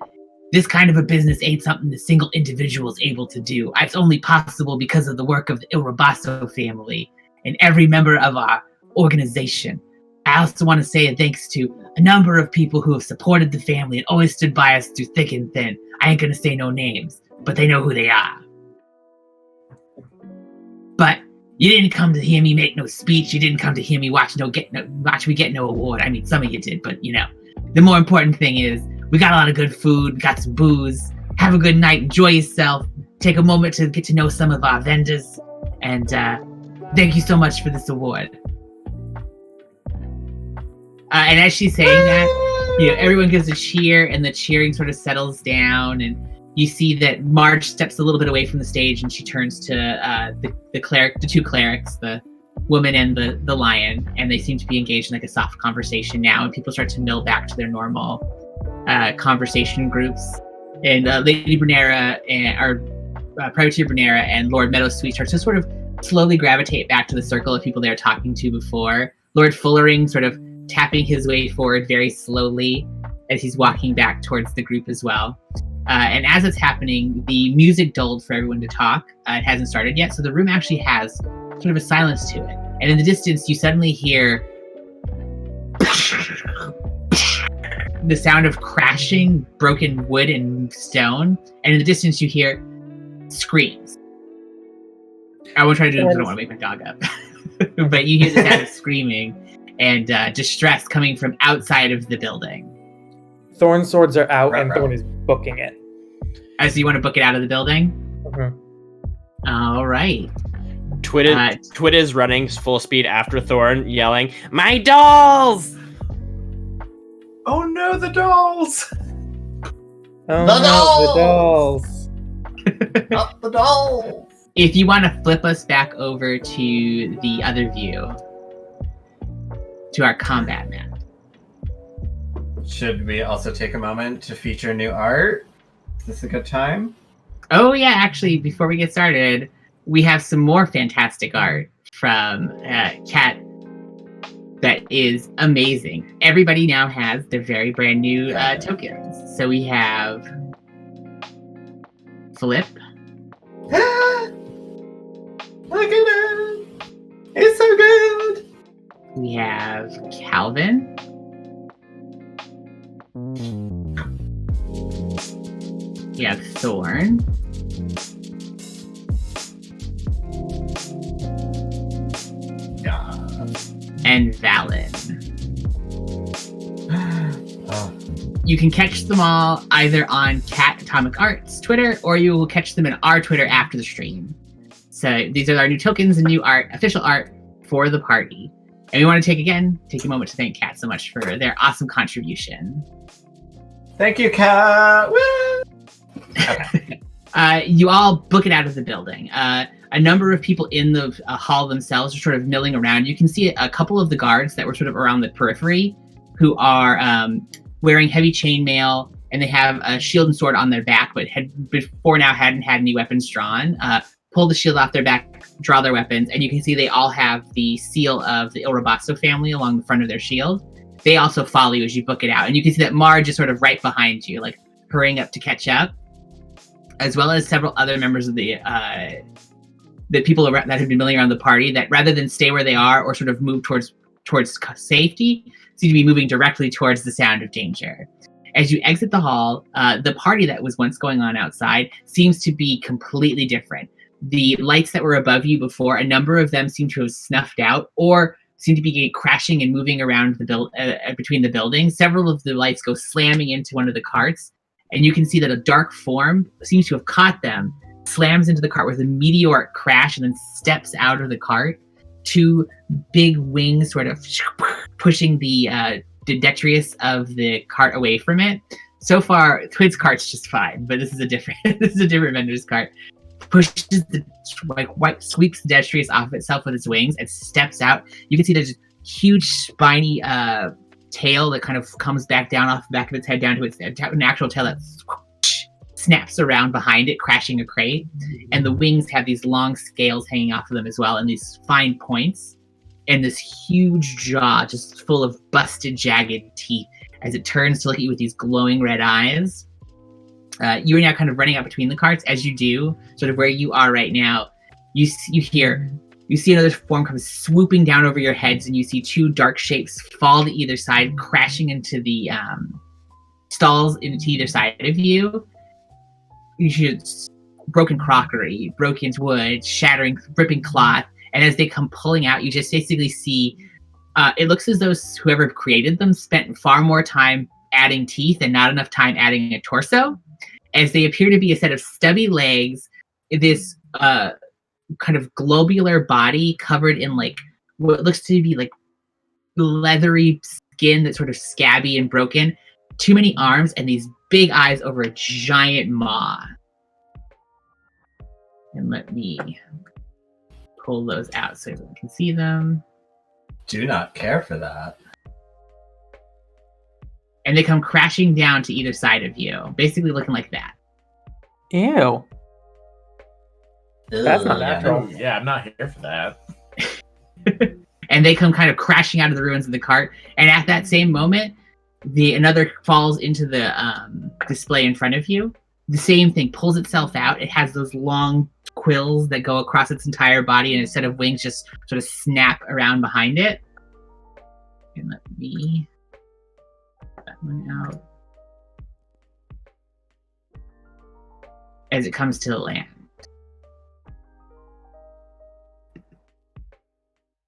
A: this kind of a business ain't something the single individual is able to do. It's only possible because of the work of the Ilrabasso family and every member of our organization. I also want to say a thanks to a number of people who have supported the family and always stood by us through thick and thin. I ain't going to say no names, but they know who they are. But you didn't come to hear me make no speech. You didn't come to hear me watch me get no award. I mean, some of you did, but the more important thing is we got a lot of good food, got some booze. Have a good night, enjoy yourself. Take a moment to get to know some of our vendors, and thank you so much for this award. And as she's saying that, everyone gives a cheer, and the cheering sort of settles down, and you see that Marge steps a little bit away from the stage, and she turns to the two clerics, the woman and the lion, and they seem to be engaged in like a soft conversation now, and people start to mill back to their normal conversation groups. And Lady Brunera and Privateer Brunera and Lord Meadowsweet start to sort of slowly gravitate back to the circle of people they were talking to before. Lord Fullering sort of tapping his way forward very slowly as he's walking back towards the group as well. And as it's happening, the music dulled for everyone to talk. It hasn't started yet, so the room actually has sort of a silence to it. And in the distance, you suddenly hear the sound of crashing broken wood and stone. And in the distance, you hear screams. I won't try to do this, I don't want to wake my dog up. But you hear the sound of screaming and distress coming from outside of the building.
D: Thorn swords are out, and Thorn is booking it.
A: So you want to book it out of the building?
D: Mm-hmm.
A: All right.
E: Twit is running full speed after Thorn, yelling, "My dolls!"
F: Oh no, the dolls!
D: Oh,
B: The
D: no,
B: dolls!
D: the dolls!
B: Not the dolls!
A: If you want to flip us back over to the other view, to our combat map.
B: Should we also take a moment to feature new art? Is this a good time?
A: Oh yeah, actually, before we get started, we have some more fantastic art from Kat that is amazing. Everybody now has their very brand new tokens. So we have Flip.
B: Look at it! It's so good!
A: We have Calvin. We have Thorn.
B: Yeah.
A: And Valen.
B: Oh.
A: You can catch them all either on Cat Atomic Arts Twitter, or you will catch them in our Twitter after the stream. So these are our new tokens and new art, official art for the party. And we want to take a moment to thank Cat so much for their awesome contribution.
B: Thank you, Kat! Woo! Okay.
A: You all book it out of the building. A number of people in the hall themselves are sort of milling around. You can see a couple of the guards that were sort of around the periphery who are wearing heavy chainmail, and they have a shield and sword on their back, but had before now hadn't had any weapons drawn. Pull the shield off their back, draw their weapons, and you can see they all have the seal of the Ilrabasso family along the front of their shield. They also follow you as you book it out, and you can see that Marge is sort of right behind you, like hurrying up to catch up, as well as several other members of the people that have been milling around the party that rather than stay where they are or sort of move towards safety, seem to be moving directly towards the sound of danger. As you exit the hall, the party that was once going on outside seems to be completely different. The lights that were above you before, a number of them seem to have snuffed out or seem to be crashing and moving around the between the buildings. Several of the lights go slamming into one of the carts, and you can see that a dark form seems to have caught them, slams into the cart with a meteoric crash, and then steps out of the cart. Two big wings sort of pushing the detritus of the cart away from it. So far, Twid's cart's just fine, but this is a different vendor's cart. Pushes sweeps the detritus off of itself with its wings and steps out. You can see there's a huge spiny tail that kind of comes back down off the back of its head down to its an actual tail that snaps around behind it, crashing a crate. And the wings have these long scales hanging off of them as well, and these fine points. and this huge jaw just full of busted, jagged teeth as it turns to look at you with these glowing red eyes. You are now kind of running out between the carts. As you do, sort of where you are right now, you see another form come swooping down over your heads, and you see two dark shapes fall to either side, crashing into the stalls into either side of you. You see broken crockery, broken wood, shattering, ripping cloth, and as they come pulling out, you just basically see it looks as though whoever created them spent far more time adding teeth and not enough time adding a torso, as they appear to be a set of stubby legs, this kind of globular body covered in like what looks to be like leathery skin that's sort of scabby and broken, too many arms, and these big eyes over a giant maw. And let me pull those out so everyone can see them.
B: Do not care for that.
A: And they come crashing down to either side of you, basically looking like that.
D: Ew. That's not
B: Yeah.
D: natural.
F: Yeah, I'm not here for that.
A: And they come kind of crashing out of the ruins of the cart. And at that same moment, another falls into the display in front of you. The same thing pulls itself out. It has those long quills that go across its entire body, and instead of wings, just sort of snap around behind it. And let me get that one out. As it comes to land.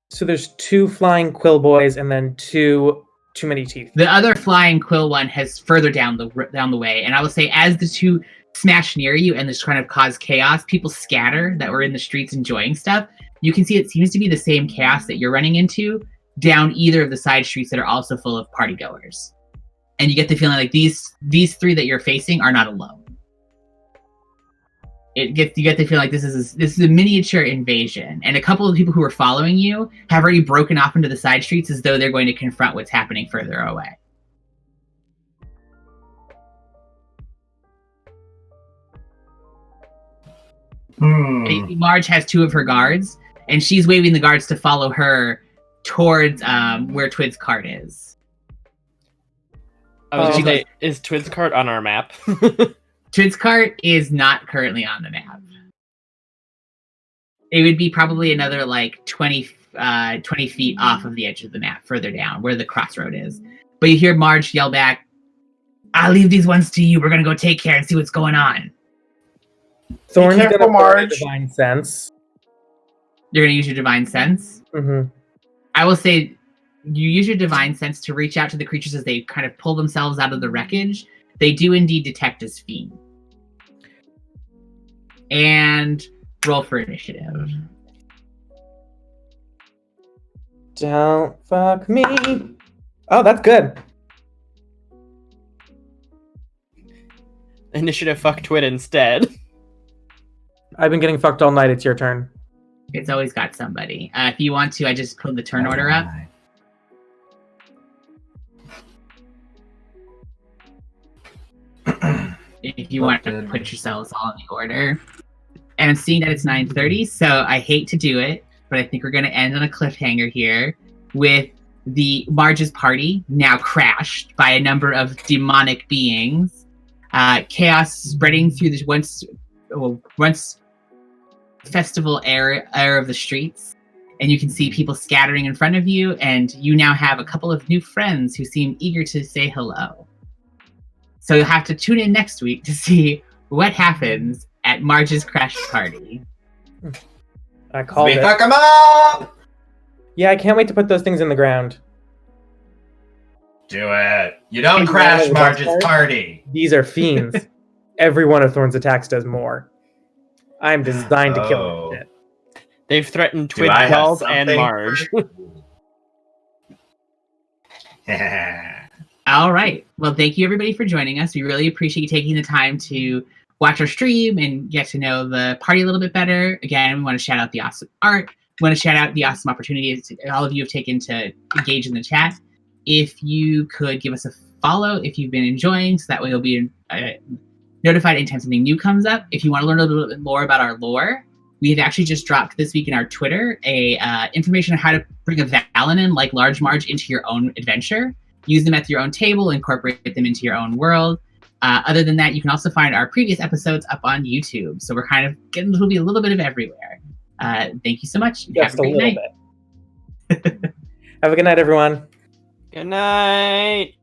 D: So there's two flying quill boys and then too many teeth.
A: The other flying quill one has further down the way, and I will say, as the two smash near you and this kind of cause chaos, people scatter that were in the streets enjoying stuff. You can see it seems to be the same chaos that you're running into down either of the side streets that are also full of party goers, and you get the feeling like these three that you're facing are not alone. You get the feeling like this is a miniature invasion, and a couple of people who are following you have already broken off into the side streets as though they're going to confront what's happening further away. Marge has two of her guards, and she's waving the guards to follow her towards where Twid's cart is.
E: I was gonna say, is Twid's cart on our map?
A: Twid's cart is not currently on the map. It would be probably another like 20 feet off of the edge of the map, further down, where the crossroad is. But you hear Marge yell back, "I'll leave these ones to you. We're gonna go take care and see what's going on."
D: Thorn's
F: careful,
D: gonna
F: Marge.
D: divine sense.
A: You're gonna use your divine sense?
D: Mm-hmm.
A: I will say you use your divine sense to reach out to the creatures as they kind of pull themselves out of the wreckage. They do indeed detect as fiend. And roll for initiative.
D: Don't fuck me. Oh, that's good.
E: Initiative fuck Twid instead.
D: I've been getting fucked all night. It's your turn.
A: It's always got somebody. If you want to, I just pulled the turn order up. If you want to put yourselves all in the order. And I'm seeing that it's 9:30, so I hate to do it, but I think we're going to end on a cliffhanger here with the Marge's party now crashed by a number of demonic beings. Chaos spreading through this once festival air of the streets, and you can see people scattering in front of you, and you now have a couple of new friends who seem eager to say hello. So you'll have to tune in next week to see what happens at Marge's crash party.
D: I called
B: We
D: it.
B: fuck 'em up!
D: Yeah, I can't wait to put those things in the ground.
B: Do it. You don't
D: Hey,
B: crash
D: you
B: Marge's
D: want to
B: party.
D: These are fiends. Every one of Thorn's attacks does more. I'm designed to kill
B: Oh.
D: that shit.
E: They've threatened
B: Do
E: Twid
B: I have
E: Dolls and
B: something
E: Marge.
A: All right. Well, thank you everybody for joining us. We really appreciate you taking the time to watch our stream and get to know the party a little bit better. Again, we want to shout out the awesome art. We want to shout out the awesome opportunities all of you have taken to engage in the chat. If you could give us a follow if you've been enjoying, so that way you'll be notified anytime something new comes up. If you want to learn a little bit more about our lore, we had actually just dropped this week in our Twitter information on how to bring a Valen in, like Large Marge, into your own adventure. Use them at your own table, incorporate them into your own world. Other than that, you can also find our previous episodes up on YouTube. So we're kind of getting a little bit of everywhere. Thank you so much.
D: Just
A: Have a great night.
D: bit. Have a good night, everyone.
E: Good night.